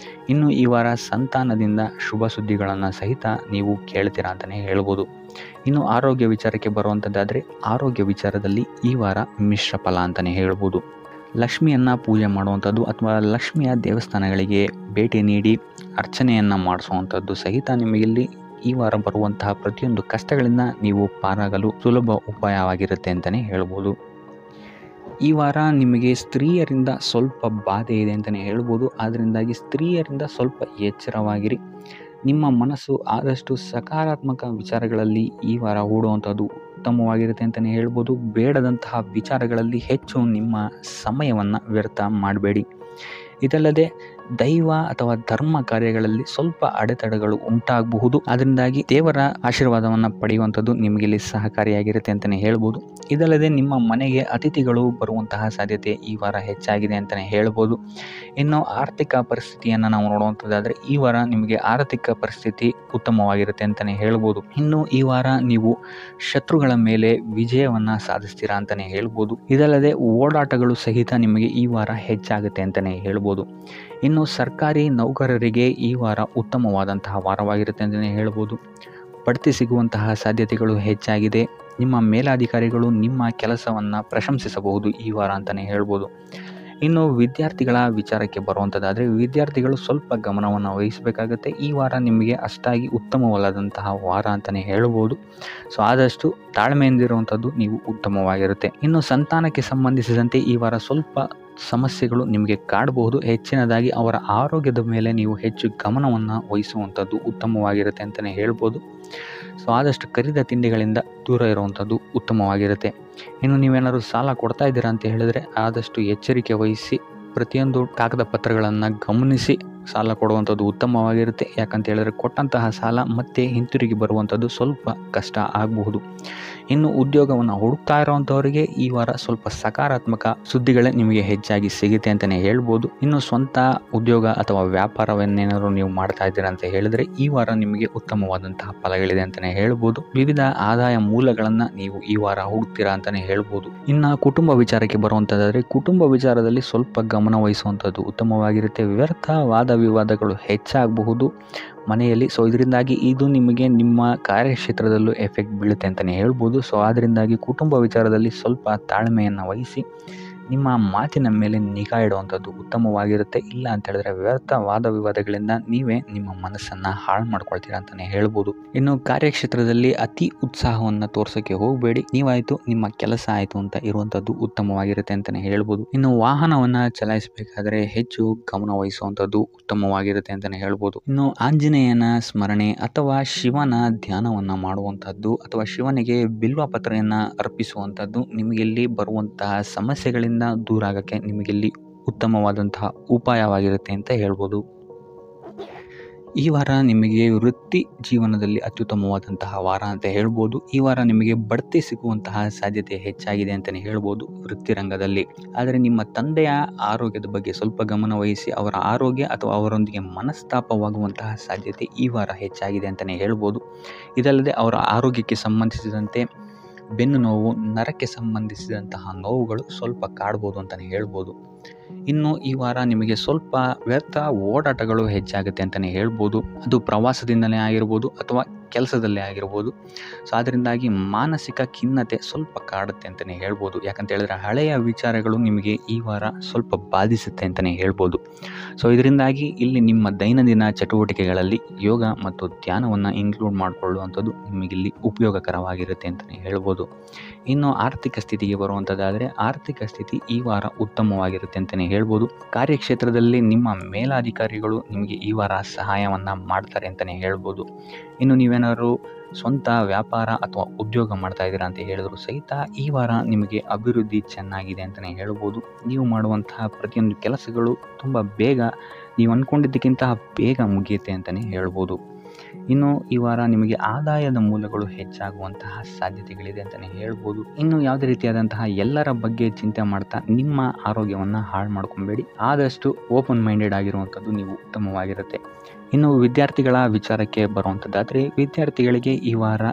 ಇನ್ನು ಈ ವಾರ ಸಂತಾನದಿಂದ ಶುಭ ಸುದ್ದಿಗಳನ್ನು ಸಹಿತ ನೀವು ಕೇಳ್ತೀರಾ ಅಂತಲೇ ಹೇಳ್ಬೋದು. ಇನ್ನು ಆರೋಗ್ಯ ವಿಚಾರಕ್ಕೆ ಬರುವಂಥದ್ದಾದರೆ ಆರೋಗ್ಯ ವಿಚಾರದಲ್ಲಿ ಈ ವಾರ ಮಿಶ್ರ ಫಲ ಅಂತಲೇ ಹೇಳ್ಬೋದು. ಲಕ್ಷ್ಮಿಯನ್ನು ಪೂಜೆ ಮಾಡುವಂಥದ್ದು ಅಥವಾ ಲಕ್ಷ್ಮಿಯ ದೇವಸ್ಥಾನಗಳಿಗೆ ಭೇಟಿ ನೀಡಿ ಅರ್ಚನೆಯನ್ನು ಮಾಡಿಸುವಂಥದ್ದು ಸಹಿತ ನಿಮಗಿಲ್ಲಿ ಈ ವಾರ ಬರುವಂತಹ ಪ್ರತಿಯೊಂದು ಕಷ್ಟಗಳಿಂದ ನೀವು ಪಾರಾಗಲು ಸುಲಭ ಉಪಾಯವಾಗಿರುತ್ತೆ ಅಂತಲೇ ಹೇಳ್ಬೋದು. ಈ ವಾರ ನಿಮಗೆ ಸ್ತ್ರೀಯರಿಂದ ಸ್ವಲ್ಪ ಬಾಧೆ ಇದೆ ಅಂತಲೇ ಹೇಳ್ಬೋದು. ಅದರಿಂದಾಗಿ ಸ್ತ್ರೀಯರಿಂದ ಸ್ವಲ್ಪ ಎಚ್ಚರವಾಗಿರಿ. ನಿಮ್ಮ ಮನಸ್ಸು ಆದಷ್ಟು ಸಕಾರಾತ್ಮಕ ವಿಚಾರಗಳಲ್ಲಿ ಈ ವಾರ ಹೂಡುವಂಥದ್ದು ಉತ್ತಮವಾಗಿರುತ್ತೆ ಅಂತಲೇ ಹೇಳ್ಬೋದು. ಬೇಡದಂತಹ ವಿಚಾರಗಳಲ್ಲಿ ಹೆಚ್ಚು ನಿಮ್ಮ ಸಮಯವನ್ನು ವ್ಯರ್ಥ ಮಾಡಬೇಡಿ. ಇದಲ್ಲದೆ ದೈವ ಅಥವಾ ಧರ್ಮ ಕಾರ್ಯಗಳಲ್ಲಿ ಸ್ವಲ್ಪ ಅಡೆತಡೆಗಳು ಉಂಟಾಗಬಹುದು. ಅದರಿಂದಾಗಿ ದೇವರ ಆಶೀರ್ವಾದವನ್ನು ಪಡೆಯುವಂಥದ್ದು ನಿಮಗಿಲ್ಲಿ ಸಹಕಾರಿಯಾಗಿರುತ್ತೆ ಅಂತಲೇ ಹೇಳ್ಬೋದು. ಇದಲ್ಲದೆ ನಿಮ್ಮ ಮನೆಗೆ ಅತಿಥಿಗಳು ಬರುವಂತಹ ಸಾಧ್ಯತೆ ಈ ವಾರ ಹೆಚ್ಚಾಗಿದೆ ಅಂತಲೇ ಹೇಳ್ಬೋದು. ಇನ್ನು ಆರ್ಥಿಕ ಪರಿಸ್ಥಿತಿಯನ್ನು ನಾವು ನೋಡುವಂಥದ್ದಾದರೆ ಈ ವಾರ ನಿಮಗೆ ಆರ್ಥಿಕ ಪರಿಸ್ಥಿತಿ ಉತ್ತಮವಾಗಿರುತ್ತೆ ಅಂತಲೇ ಹೇಳ್ಬೋದು. ಇನ್ನು ಈ ವಾರ ನೀವು ಶತ್ರುಗಳ ಮೇಲೆ ವಿಜಯವನ್ನು ಸಾಧಿಸ್ತೀರಾ ಅಂತಲೇ ಹೇಳ್ಬೋದು. ಇದಲ್ಲದೆ ಓಡಾಟಗಳು ಸಹಿತ ನಿಮಗೆ ಈ ವಾರ ಹೆಚ್ಚಾಗುತ್ತೆ ಅಂತಲೇ ಹೇಳ್ಬೋದು. ಇನ್ನು ಸರ್ಕಾರಿ ನೌಕರರಿಗೆ ಈ ವಾರ ಉತ್ತಮವಾದಂತಹ ವಾರವಾಗಿರುತ್ತೆ ಅಂತಲೇ ಹೇಳ್ಬೋದು. ಬಡ್ತಿ ಸಿಗುವಂತಹ ಸಾಧ್ಯತೆಗಳು ಹೆಚ್ಚಾಗಿದೆ. ನಿಮ್ಮ ಮೇಲಾಧಿಕಾರಿಗಳು ನಿಮ್ಮ ಕೆಲಸವನ್ನು ಪ್ರಶಂಸಿಸಬಹುದು ಈ ವಾರ ಅಂತಲೇ ಹೇಳ್ಬೋದು. ಇನ್ನು ವಿದ್ಯಾರ್ಥಿಗಳ ವಿಚಾರಕ್ಕೆ ಬರುವಂಥದ್ದಾದರೆ ವಿದ್ಯಾರ್ಥಿಗಳು ಸ್ವಲ್ಪ ಗಮನವನ್ನು ವಹಿಸಬೇಕಾಗುತ್ತೆ. ಈ ವಾರ ನಿಮಗೆ ಅಷ್ಟಾಗಿ ಉತ್ತಮವಲ್ಲದಂತಹ ವಾರ ಅಂತಲೇ ಹೇಳ್ಬೋದು. ಸೊ ಆದಷ್ಟು ತಾಳ್ಮೆಯಿಂದಿರುವಂಥದ್ದು ನೀವು ಉತ್ತಮವಾಗಿರುತ್ತೆ. ಇನ್ನು ಸಂತಾನಕ್ಕೆ ಸಂಬಂಧಿಸಿದಂತೆ ಈ ವಾರ ಸ್ವಲ್ಪ ಸಮಸ್ಯೆಗಳು ನಿಮಗೆ ಕಾಡಬಹುದು. ಹೆಚ್ಚಿನದಾಗಿ ಅವರ ಆರೋಗ್ಯದ ಮೇಲೆ ನೀವು ಹೆಚ್ಚು ಗಮನವನ್ನು ವಹಿಸುವಂಥದ್ದು ಉತ್ತಮವಾಗಿರುತ್ತೆ ಅಂತಲೇ ಹೇಳ್ಬೋದು. ಸೊ ಆದಷ್ಟು ಕರಿದ ತಿಂಡಿಗಳಿಂದ ದೂರ ಇರುವಂಥದ್ದು ಉತ್ತಮವಾಗಿರುತ್ತೆ. ಇನ್ನು ನೀವೇನಾದ್ರು ಸಾಲ ಕೊಡ್ತಾ ಇದ್ದೀರಾ ಅಂತ ಹೇಳಿದ್ರೆ ಆದಷ್ಟು ಎಚ್ಚರಿಕೆ ವಹಿಸಿ ಪ್ರತಿಯೊಂದು ಕಾಗದ ಪತ್ರಗಳನ್ನು ಗಮನಿಸಿ ಸಾಲ ಕೊಡುವಂಥದ್ದು ಉತ್ತಮವಾಗಿರುತ್ತೆ. ಯಾಕಂತ ಹೇಳಿದ್ರೆ ಕೊಟ್ಟಂತಹ ಸಾಲ ಮತ್ತೆ ಹಿಂತಿರುಗಿ ಬರುವಂಥದ್ದು ಸ್ವಲ್ಪ ಕಷ್ಟ ಆಗಬಹುದು. ಇನ್ನು ಉದ್ಯೋಗವನ್ನು ಹುಡುಕ್ತಾ ಇರೋವಂಥವರಿಗೆ ಈ ವಾರ ಸ್ವಲ್ಪ ಸಕಾರಾತ್ಮಕ ಸುದ್ದಿಗಳೇ ನಿಮಗೆ ಹೆಚ್ಚಾಗಿ ಸಿಗುತ್ತೆ ಅಂತಲೇ ಹೇಳ್ಬೋದು. ಇನ್ನು ಸ್ವಂತ ಉದ್ಯೋಗ ಅಥವಾ ವ್ಯಾಪಾರವನ್ನೇನಾದ್ರು ನೀವು ಮಾಡ್ತಾ ಇದ್ದೀರಾ ಅಂತ ಹೇಳಿದ್ರೆ ಈ ವಾರ ನಿಮಗೆ ಉತ್ತಮವಾದಂತಹ ಫಲಗಳಿದೆ ಅಂತಲೇ ಹೇಳ್ಬೋದು. ವಿವಿಧ ಆದಾಯ ಮೂಲಗಳನ್ನು ನೀವು ಈ ವಾರ ಹುಡುಕ್ತೀರಾ ಅಂತಲೇ ಹೇಳ್ಬೋದು. ಇನ್ನು ಕುಟುಂಬ ವಿಚಾರಕ್ಕೆ ಬರುವಂಥದ್ದಾದರೆ ಕುಟುಂಬ ವಿಚಾರದಲ್ಲಿ ಸ್ವಲ್ಪ ಗಮನ ವಹಿಸುವಂಥದ್ದು ಉತ್ತಮವಾಗಿರುತ್ತೆ. ವ್ಯರ್ಥ ವಾದ ವಿವಾದಗಳು ಹೆಚ್ಚಾಗಬಹುದು ಮನೆಯಲ್ಲಿ. ಸೊ ಇದರಿಂದಾಗಿ ಇದು ನಿಮಗೆ ನಿಮ್ಮ ಕಾರ್ಯಕ್ಷೇತ್ರದಲ್ಲೂ ಎಫೆಕ್ಟ್ ಬೀಳುತ್ತೆ ಅಂತಲೇ ಹೇಳ್ಬೋದು. ಸೊ ಅದರಿಂದಾಗಿ ಕುಟುಂಬ ವಿಚಾರದಲ್ಲಿ ಸ್ವಲ್ಪ ತಾಳ್ಮೆಯನ್ನು ವಹಿಸಿ ನಿಮ್ಮ ಮಾತಿನ ಮೇಲೆ ನಿಗಾ ಇಡುವಂಥದ್ದು ಉತ್ತಮವಾಗಿರುತ್ತೆ. ಇಲ್ಲ ಅಂತ ಹೇಳಿದ್ರೆ ವ್ಯರ್ಥ ವಾದ ವಿವಾದಗಳಿಂದ ನೀವೇ ನಿಮ್ಮ ಮನಸ್ಸನ್ನು ಹಾಳು ಮಾಡ್ಕೊಳ್ತೀರಾ ಅಂತಲೇ ಹೇಳ್ಬೋದು. ಇನ್ನು ಕಾರ್ಯಕ್ಷೇತ್ರದಲ್ಲಿ ಅತಿ ಉತ್ಸಾಹವನ್ನು ತೋರ್ಸೋಕ್ಕೆ ಹೋಗಬೇಡಿ. ನೀವಾಯಿತು ನಿಮ್ಮ ಕೆಲಸ ಆಯಿತು ಅಂತ ಇರುವಂಥದ್ದು ಉತ್ತಮವಾಗಿರುತ್ತೆ ಅಂತಲೇ ಹೇಳ್ಬೋದು. ಇನ್ನು ವಾಹನವನ್ನು ಚಲಾಯಿಸಬೇಕಾದ್ರೆ ಹೆಚ್ಚು ಗಮನ ವಹಿಸುವಂಥದ್ದು ಉತ್ತಮವಾಗಿರುತ್ತೆ ಅಂತಲೇ ಹೇಳ್ಬೋದು. ಇನ್ನು ಆಂಜನೇಯನ ಸ್ಮರಣೆ ಅಥವಾ ಶಿವನ ಧ್ಯಾನವನ್ನು ಮಾಡುವಂಥದ್ದು ಅಥವಾ ಶಿವನಿಗೆ ಬಿಲ್ವ ಪತ್ರೆಯನ್ನು ಅರ್ಪಿಸುವಂಥದ್ದು ನಿಮಗಿಲ್ಲಿ ಬರುವಂತಹ ಸಮಸ್ಯೆಗಳಿಂದ ದೂರ ಆಗೋಕ್ಕೆ ನಿಮಗಿಲ್ಲಿ ಉತ್ತಮವಾದಂತಹ ಉಪಾಯವಾಗಿರುತ್ತೆ ಅಂತ ಹೇಳ್ಬೋದು. ಈ ವಾರ ನಿಮಗೆ ವೃತ್ತಿ ಜೀವನದಲ್ಲಿ ಅತ್ಯುತ್ತಮವಾದಂತಹ ವಾರ ಅಂತ ಹೇಳ್ಬೋದು. ಈ ವಾರ ನಿಮಗೆ ಬಡ್ತಿ ಸಿಗುವಂತಹ ಸಾಧ್ಯತೆ ಹೆಚ್ಚಾಗಿದೆ ಅಂತಲೇ ಹೇಳ್ಬೋದು ವೃತ್ತಿ ರಂಗದಲ್ಲಿ. ಆದರೆ ನಿಮ್ಮ ತಂದೆಯ ಆರೋಗ್ಯದ ಬಗ್ಗೆ ಸ್ವಲ್ಪ ಗಮನ ವಹಿಸಿ ಅವರ ಆರೋಗ್ಯ ಅಥವಾ ಅವರೊಂದಿಗೆ ಮನಸ್ತಾಪವಾಗುವಂತಹ ಸಾಧ್ಯತೆ ಈ ವಾರ ಹೆಚ್ಚಾಗಿದೆ ಅಂತಲೇ ಹೇಳ್ಬೋದು. ಇದಲ್ಲದೆ ಅವರ ಆರೋಗ್ಯಕ್ಕೆ ಸಂಬಂಧಿಸಿದಂತೆ ಬೆನ್ನು ನೋವು, ನರಕ್ಕೆ ಸಂಬಂಧಿಸಿದಂತಹ ನೋವುಗಳು ಸ್ವಲ್ಪ ಕಾಡ್ಬೋದು ಅಂತಲೇ ಹೇಳ್ಬೋದು. ಇನ್ನು ಈ ವಾರ ನಿಮಗೆ ಸ್ವಲ್ಪ ವ್ಯರ್ಥ ಓಡಾಟಗಳು ಹೆಚ್ಚಾಗುತ್ತೆ ಅಂತಲೇ ಹೇಳ್ಬೋದು. ಅದು ಪ್ರವಾಸದಿಂದಲೇ ಆಗಿರ್ಬೋದು ಅಥವಾ ಕೆಲಸದಲ್ಲೇ ಆಗಿರ್ಬೋದು. ಸೊ ಅದರಿಂದಾಗಿ ಮಾನಸಿಕ ಖಿನ್ನತೆ ಸ್ವಲ್ಪ ಕಾಡುತ್ತೆ ಅಂತಲೇ ಹೇಳ್ಬೋದು. ಯಾಕಂತ ಹೇಳಿದ್ರೆ ಹಳೆಯ ವಿಚಾರಗಳು ನಿಮಗೆ ಈ ವಾರ ಸ್ವಲ್ಪ ಬಾಧಿಸುತ್ತೆ ಅಂತಲೇ ಹೇಳ್ಬೋದು. ಸೊ ಇದರಿಂದಾಗಿ ಇಲ್ಲಿ ನಿಮ್ಮ ದೈನಂದಿನ ಚಟುವಟಿಕೆಗಳಲ್ಲಿ ಯೋಗ ಮತ್ತು ಧ್ಯಾನವನ್ನು ಇನ್ಕ್ಲೂಡ್ ಮಾಡಿಕೊಳ್ಳುವಂಥದ್ದು ನಿಮಗಿಲ್ಲಿ ಉಪಯೋಗಕರವಾಗಿರುತ್ತೆ ಅಂತಲೇ ಹೇಳ್ಬೋದು. ಇನ್ನು ಆರ್ಥಿಕ ಸ್ಥಿತಿಗೆ ಬರುವಂಥದ್ದಾದರೆ ಆರ್ಥಿಕ ಸ್ಥಿತಿ ಈ ವಾರ ಉತ್ತಮವಾಗಿರುತ್ತೆ ಅಂತಲೇ ಹೇಳ್ಬೋದು. ಕಾರ್ಯಕ್ಷೇತ್ರದಲ್ಲಿ ನಿಮ್ಮ ಮೇಲಾಧಿಕಾರಿಗಳು ನಿಮಗೆ ಈ ವಾರ ಸಹಾಯವನ್ನು ಮಾಡ್ತಾರೆ ಅಂತಲೇ ಹೇಳ್ಬೋದು. ಇನ್ನು ನೀವೇನಾದ್ರು ಸ್ವಂತ ವ್ಯಾಪಾರ ಅಥವಾ ಉದ್ಯೋಗ ಮಾಡ್ತಾ ಇದ್ದೀರಾ ಅಂತ ಹೇಳಿದ್ರು ಸಹಿತ ಈ ವಾರ ನಿಮಗೆ ಅಭಿವೃದ್ಧಿ ಚೆನ್ನಾಗಿದೆ ಅಂತಲೇ ಹೇಳ್ಬೋದು. ನೀವು ಮಾಡುವಂತಹ ಪ್ರತಿಯೊಂದು ಕೆಲಸಗಳು ತುಂಬ ಬೇಗ ನೀವು ಅಂದ್ಕೊಂಡಿದ್ದಕ್ಕಿಂತ ಬೇಗ ಮುಗಿಯುತ್ತೆ ಅಂತಲೇ ಹೇಳ್ಬೋದು. ಇನ್ನು ಈ ವಾರ ನಿಮಗೆ ಆದಾಯದ ಮೂಲಗಳು ಹೆಚ್ಚಾಗುವಂತಹ ಸಾಧ್ಯತೆಗಳಿದೆ ಅಂತಲೇ ಹೇಳ್ಬೋದು. ಇನ್ನು ಯಾವುದೇ ರೀತಿಯಾದಂತಹ ಎಲ್ಲರ ಬಗ್ಗೆ ಚಿಂತೆ ಮಾಡ್ತಾ ನಿಮ್ಮ ಆರೋಗ್ಯವನ್ನು ಹಾಳು ಮಾಡ್ಕೊಬೇಡಿ. ಆದಷ್ಟು ಓಪನ್ ಮೈಂಡೆಡ್ ಆಗಿರುವಂಥದ್ದು ನೀವು ಉತ್ತಮವಾಗಿರುತ್ತೆ. ಇನ್ನು ವಿದ್ಯಾರ್ಥಿಗಳ ವಿಚಾರಕ್ಕೆ ಬರುವಂಥದ್ದಾದರೆ, ವಿದ್ಯಾರ್ಥಿಗಳಿಗೆ ಈ ವಾರ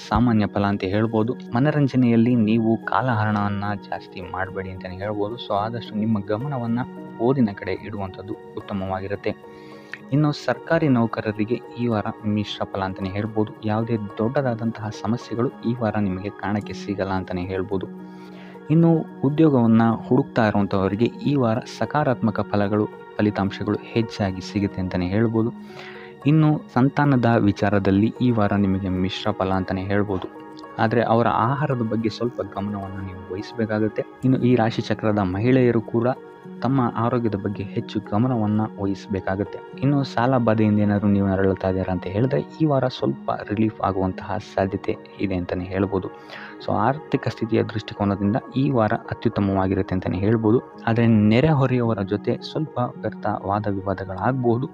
ಸಾಮಾನ್ಯ ಫಲ ಅಂತ ಹೇಳ್ಬೋದು. ಮನರಂಜನೆಯಲ್ಲಿ ನೀವು ಕಾಲಹರಣವನ್ನು ಜಾಸ್ತಿ ಮಾಡಬೇಡಿ ಅಂತಲೇ ಹೇಳ್ಬೋದು. ಸೊ ಆದಷ್ಟು ನಿಮ್ಮ ಗಮನವನ್ನು ಓದಿನ ಕಡೆ ಇಡುವಂಥದ್ದು ಉತ್ತಮವಾಗಿರುತ್ತೆ. ಇನ್ನು ಸರ್ಕಾರಿ ನೌಕರರಿಗೆ ಈ ವಾರ ಮಿಶ್ರ ಫಲ ಅಂತಲೇ ಹೇಳ್ಬೋದು. ಯಾವುದೇ ದೊಡ್ಡದಾದಂತಹ ಸಮಸ್ಯೆಗಳು ಈ ವಾರ ನಿಮಗೆ ಕಾಣಕ್ಕೆ ಸಿಗಲ್ಲ ಅಂತಲೇ ಹೇಳ್ಬೋದು. ಇನ್ನು ಉದ್ಯೋಗವನ್ನು ಹುಡುಕ್ತಾ ಇರುವಂಥವರಿಗೆ ಈ ವಾರ ಸಕಾರಾತ್ಮಕ ಫಲಿತಾಂಶಗಳು ಹೆಚ್ಚಾಗಿ ಸಿಗುತ್ತೆ ಅಂತಲೇ ಹೇಳ್ಬೋದು. ಇನ್ನು ಸಂತಾನದ ವಿಚಾರದಲ್ಲಿ ಈ ವಾರ ನಿಮಗೆ ಮಿಶ್ರ ಫಲ ಅಂತಲೇ ಹೇಳ್ಬೋದು. ಆದರೆ ಅವರ ಆಹಾರದ ಬಗ್ಗೆ ಸ್ವಲ್ಪ ಗಮನವನ್ನು ನೀವು ವಹಿಸಬೇಕಾಗುತ್ತೆ. ಇನ್ನು ಈ ರಾಶಿ ಚಕ್ರದ ಮಹಿಳೆಯರು ಕೂಡ ತಮ್ಮ ಆರೋಗ್ಯದ ಬಗ್ಗೆ ಹೆಚ್ಚು ಗಮನವನ್ನು ವಹಿಸಬೇಕಾಗುತ್ತೆ. ಇನ್ನು ಸಾಲ ಬಾಧೆಯಿಂದ ಏನಾದರೂ ನೀವು ನರಳುತ್ತಾ ಇದ್ದೀರಾ ಅಂತ ಹೇಳಿದ್ರೆ ಈ ವಾರ ಸ್ವಲ್ಪ ರಿಲೀಫ್ ಆಗುವಂತಹ ಸಾಧ್ಯತೆ ಇದೆ ಅಂತಲೇ ಹೇಳ್ಬೋದು. ಸೊ ಆರ್ಥಿಕ ಸ್ಥಿತಿಯ ದೃಷ್ಟಿಕೋನದಿಂದ ಈ ವಾರ ಅತ್ಯುತ್ತಮವಾಗಿರುತ್ತೆ ಅಂತಲೇ ಹೇಳ್ಬೋದು. ಆದರೆ ನೆರೆಹೊರೆಯವರ ಜೊತೆ ಸ್ವಲ್ಪ ವ್ಯರ್ಥ ವಾದ ವಿವಾದಗಳಾಗಬಹುದು.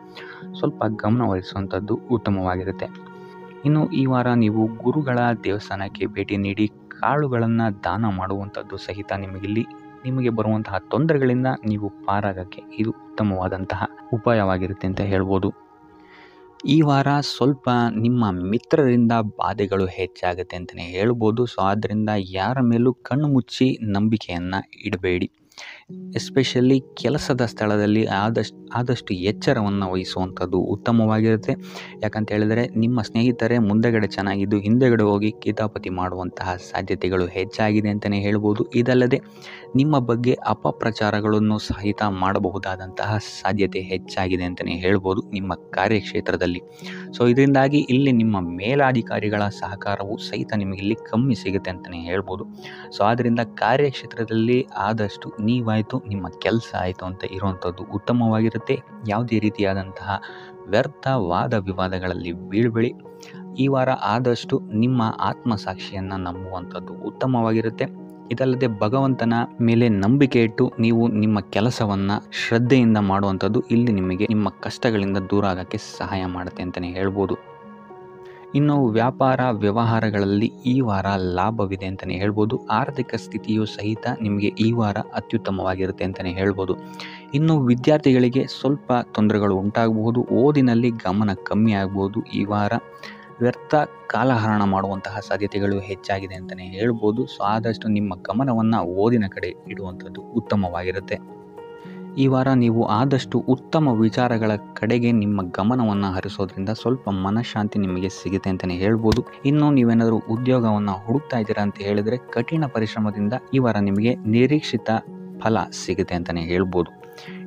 ಸ್ವಲ್ಪ ಗಮನ ವಹಿಸುವಂಥದ್ದು ಉತ್ತಮವಾಗಿರುತ್ತೆ. ಇನ್ನು ಈ ವಾರ ನೀವು ಗುರುಗಳ ದೇವಸ್ಥಾನಕ್ಕೆ ಭೇಟಿ ನೀಡಿ ಕಾಳುಗಳನ್ನು ದಾನ ಮಾಡುವಂಥದ್ದು ಸಹಿತ ನಿಮಗೆ ಬರುವಂತಹ ತೊಂದರೆಗಳಿಂದ ನೀವು ಪಾರಾಗಕ್ಕೆ ಇದು ಉತ್ತಮವಾದಂತಹ ಉಪಾಯವಾಗಿರುತ್ತೆ ಅಂತ ಹೇಳ್ಬೋದು. ಈ ವಾರ ಸ್ವಲ್ಪ ನಿಮ್ಮ ಮಿತ್ರರಿಂದ ಬಾಧೆಗಳು ಹೆಚ್ಚಾಗುತ್ತೆ ಅಂತಲೇ ಹೇಳ್ಬೋದು. ಸೊ ಆದ್ದರಿಂದ ಯಾರ ಮೇಲೂ ಕಣ್ಣು ಮುಚ್ಚಿ ನಂಬಿಕೆಯನ್ನು ಇಡಬೇಡಿ. ಎಸ್ಪೆಷಲಿ ಕೆಲಸದ ಸ್ಥಳದಲ್ಲಿ ಆದಷ್ಟು ಎಚ್ಚರವನ್ನು ವಹಿಸುವಂಥದ್ದು ಉತ್ತಮವಾಗಿರುತ್ತೆ. ಯಾಕಂತ ಹೇಳಿದರೆ ನಿಮ್ಮ ಸ್ನೇಹಿತರೇ ಮುಂದೆಗಡೆ ಚೆನ್ನಾಗಿದ್ದು ಹಿಂದೆಗಡೆ ಹೋಗಿ ಕಿತಾಪತಿ ಮಾಡುವಂತಹ ಸಾಧ್ಯತೆಗಳು ಹೆಚ್ಚಾಗಿದೆ ಅಂತಲೇ ಹೇಳ್ಬೋದು. ಇದಲ್ಲದೆ ನಿಮ್ಮ ಬಗ್ಗೆ ಅಪಪ್ರಚಾರಗಳನ್ನು ಸಹಿತ ಮಾಡಬಹುದಾದಂತಹ ಸಾಧ್ಯತೆ ಹೆಚ್ಚಾಗಿದೆ ಅಂತಲೇ ಹೇಳ್ಬೋದು ನಿಮ್ಮ ಕಾರ್ಯಕ್ಷೇತ್ರದಲ್ಲಿ. ಸೊ ಇದರಿಂದಾಗಿ ಇಲ್ಲಿ ನಿಮ್ಮ ಮೇಲಾಧಿಕಾರಿಗಳ ಸಹಕಾರವು ಸಹಿತ ನಿಮಗೆ ಇಲ್ಲಿ ಕಮ್ಮಿ ಸಿಗುತ್ತೆ ಅಂತಲೇ ಹೇಳ್ಬೋದು. ಸೊ ಆದ್ದರಿಂದ ಕಾರ್ಯಕ್ಷೇತ್ರದಲ್ಲಿ ಆದಷ್ಟು ನೀವಾಯಿತು ನಿಮ್ಮ ಕೆಲಸ ಆಯಿತು ಅಂತ ಇರುವಂಥದ್ದು ಉತ್ತಮವಾಗಿರುತ್ತೆ. ಯಾವುದೇ ರೀತಿಯಾದಂತಹ ವ್ಯರ್ಥ ವಾದ ವಿವಾದಗಳಲ್ಲಿ ಬೀಳ್ಬೇಡಿ. ಈ ವಾರ ಆದಷ್ಟು ನಿಮ್ಮ ಆತ್ಮಸಾಕ್ಷಿಯನ್ನು ನಂಬುವಂಥದ್ದು ಉತ್ತಮವಾಗಿರುತ್ತೆ. ಇದಲ್ಲದೆ ಭಗವಂತನ ಮೇಲೆ ನಂಬಿಕೆ ಇಟ್ಟು ನೀವು ನಿಮ್ಮ ಕೆಲಸವನ್ನು ಶ್ರದ್ಧೆಯಿಂದ ಮಾಡುವಂಥದ್ದು ಇಲ್ಲಿ ನಿಮಗೆ ನಿಮ್ಮ ಕಷ್ಟಗಳಿಂದ ದೂರ ಆಗೋಕ್ಕೆ ಸಹಾಯ ಮಾಡುತ್ತೆ ಅಂತಲೇ ಹೇಳ್ಬೋದು. ಇನ್ನು ವ್ಯಾಪಾರ ವ್ಯವಹಾರಗಳಲ್ಲಿ ಈ ವಾರ ಲಾಭವಿದೆ ಅಂತಲೇ ಹೇಳ್ಬೋದು. ಆರ್ಥಿಕ ಸ್ಥಿತಿಯು ಸಹಿತ ನಿಮಗೆ ಈ ವಾರ ಅತ್ಯುತ್ತಮವಾಗಿರುತ್ತೆ ಅಂತಲೇ ಹೇಳ್ಬೋದು. ಇನ್ನು ವಿದ್ಯಾರ್ಥಿಗಳಿಗೆ ಸ್ವಲ್ಪ ತೊಂದರೆಗಳು ಉಂಟಾಗಬಹುದು. ಓದಿನಲ್ಲಿ ಗಮನ ಕಮ್ಮಿ ಆಗ್ಬೋದು. ಈ ವಾರ ವ್ಯರ್ಥ ಕಾಲಹರಣ ಮಾಡುವಂತಹ ಸಾಧ್ಯತೆಗಳು ಹೆಚ್ಚಾಗಿದೆ ಅಂತಲೇ ಹೇಳ್ಬೋದು. ಸೊ ಆದಷ್ಟು ನಿಮ್ಮ ಗಮನವನ್ನು ಓದಿನ ಕಡೆ ಇಡುವಂಥದ್ದು ಉತ್ತಮವಾಗಿರುತ್ತೆ. ಈ ವಾರ ನೀವು ಆದಷ್ಟು ಉತ್ತಮ ವಿಚಾರಗಳ ಕಡೆಗೆ ನಿಮ್ಮ ಗಮನವನ್ನು ಹರಿಸೋದ್ರಿಂದ ಸ್ವಲ್ಪ ಮನಃಶಾಂತಿ ನಿಮಗೆ ಸಿಗುತ್ತೆ ಅಂತಲೇ ಹೇಳ್ಬೋದು. ಇನ್ನು ನೀವೇನಾದರೂ ಉದ್ಯೋಗವನ್ನು ಹುಡುಕ್ತಾ ಇದ್ದೀರಾ ಅಂತ ಹೇಳಿದರೆ ಕಠಿಣ ಪರಿಶ್ರಮದಿಂದ ಈ ವಾರ ನಿಮಗೆ ನಿರೀಕ್ಷಿತ ಫಲ ಸಿಗುತ್ತೆ ಅಂತಲೇ ಹೇಳ್ಬೋದು.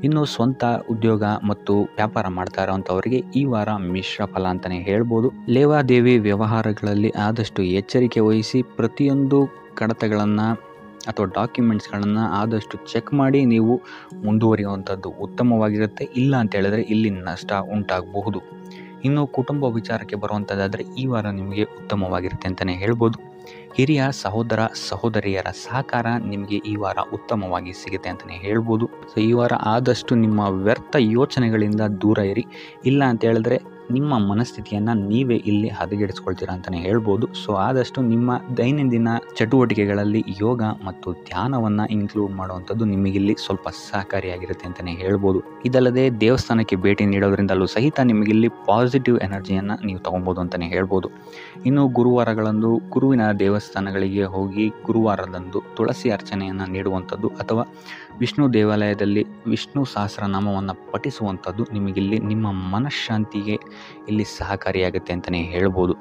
ಇನ್ನು ಸ್ವಂತ ಉದ್ಯೋಗ ಮತ್ತು ವ್ಯಾಪಾರ ಮಾಡ್ತಾ ಇರೋವಂಥವರಿಗೆ ಈ ವಾರ ಮಿಶ್ರ ಫಲ ಅಂತಲೇ ಹೇಳ್ಬೋದು. ಲೇವಾದೇವಿ ವ್ಯವಹಾರಗಳಲ್ಲಿ ಆದಷ್ಟು ಎಚ್ಚರಿಕೆ ವಹಿಸಿ ಪ್ರತಿಯೊಂದು ಕಡತಗಳನ್ನು ಅಥವಾ ಡಾಕ್ಯುಮೆಂಟ್ಸ್ಗಳನ್ನು ಆದಷ್ಟು ಚೆಕ್ ಮಾಡಿ ನೀವು ಮುಂದುವರಿಯುವಂಥದ್ದು ಉತ್ತಮವಾಗಿರುತ್ತೆ. ಇಲ್ಲ ಅಂತ ಹೇಳಿದ್ರೆ ಇಲ್ಲಿ ನಷ್ಟ ಉಂಟಾಗಬಹುದು. ಇನ್ನು ಕುಟುಂಬ ವಿಚಾರಕ್ಕೆ ಬರುವಂಥದ್ದಾದರೆ ಈ ವಾರ ನಿಮಗೆ ಉತ್ತಮವಾಗಿರುತ್ತೆ ಅಂತಲೇ ಹೇಳ್ಬೋದು. ಹಿರಿಯ ಸಹೋದರ ಸಹೋದರಿಯರ ಸಹಕಾರ ನಿಮಗೆ ಈ ವಾರ ಉತ್ತಮವಾಗಿ ಸಿಗುತ್ತೆ ಅಂತಲೇ ಹೇಳ್ಬೋದು. ಸೊ ಈ ವಾರ ಆದಷ್ಟು ನಿಮ್ಮ ವ್ಯರ್ಥ ಯೋಚನೆಗಳಿಂದ ದೂರ ಇರಿ. ಇಲ್ಲ ಅಂತ ಹೇಳಿದ್ರೆ ನಿಮ್ಮ ಮನಸ್ಥಿತಿಯನ್ನು ನೀವೇ ಇಲ್ಲಿ ಹದಗೆಡಿಸ್ಕೊಳ್ತೀರಾ ಅಂತಲೇ ಹೇಳ್ಬೋದು. ಸೊ ಆದಷ್ಟು ನಿಮ್ಮ ದೈನಂದಿನ ಚಟುವಟಿಕೆಗಳಲ್ಲಿ ಯೋಗ ಮತ್ತು ಧ್ಯಾನವನ್ನು ಇನ್ಕ್ಲೂಡ್ ಮಾಡುವಂಥದ್ದು ನಿಮಗಿಲ್ಲಿ ಸ್ವಲ್ಪ ಸಹಕಾರಿಯಾಗಿರುತ್ತೆ ಅಂತಲೇ ಹೇಳ್ಬೋದು. ಇದಲ್ಲದೆ ದೇವಸ್ಥಾನಕ್ಕೆ ಭೇಟಿ ನೀಡೋದ್ರಿಂದಲೂ ಸಹಿತ ನಿಮಗಿಲ್ಲಿ ಪಾಸಿಟಿವ್ ಎನರ್ಜಿಯನ್ನು ನೀವು ತೊಗೊಬೋದು ಅಂತಲೇ ಹೇಳ್ಬೋದು. ಇನ್ನು ಗುರುವಾರಗಳಂದು ಗುರುವಿನ ದೇವಸ್ಥಾನಗಳಿಗೆ ಹೋಗಿ ಗುರುವಾರದಂದು ತುಳಸಿ ಅರ್ಚನೆಯನ್ನು ನೀಡುವಂಥದ್ದು ಅಥವಾ ವಿಷ್ಣು ದೇವಾಲಯದಲ್ಲಿ ವಿಷ್ಣು ಸಹಸ್ರನಾಮವನ್ನು ಪಠಿಸುವಂಥದ್ದು ನಿಮಗಿಲ್ಲಿ ನಿಮ್ಮ ಮನಃಶಾಂತಿಗೆ ಇಲ್ಲಿ ಸಹಕಾರಿಯಾಗುತ್ತೆ ಅಂತಲೇ ಹೇಳ್ಬೋದು.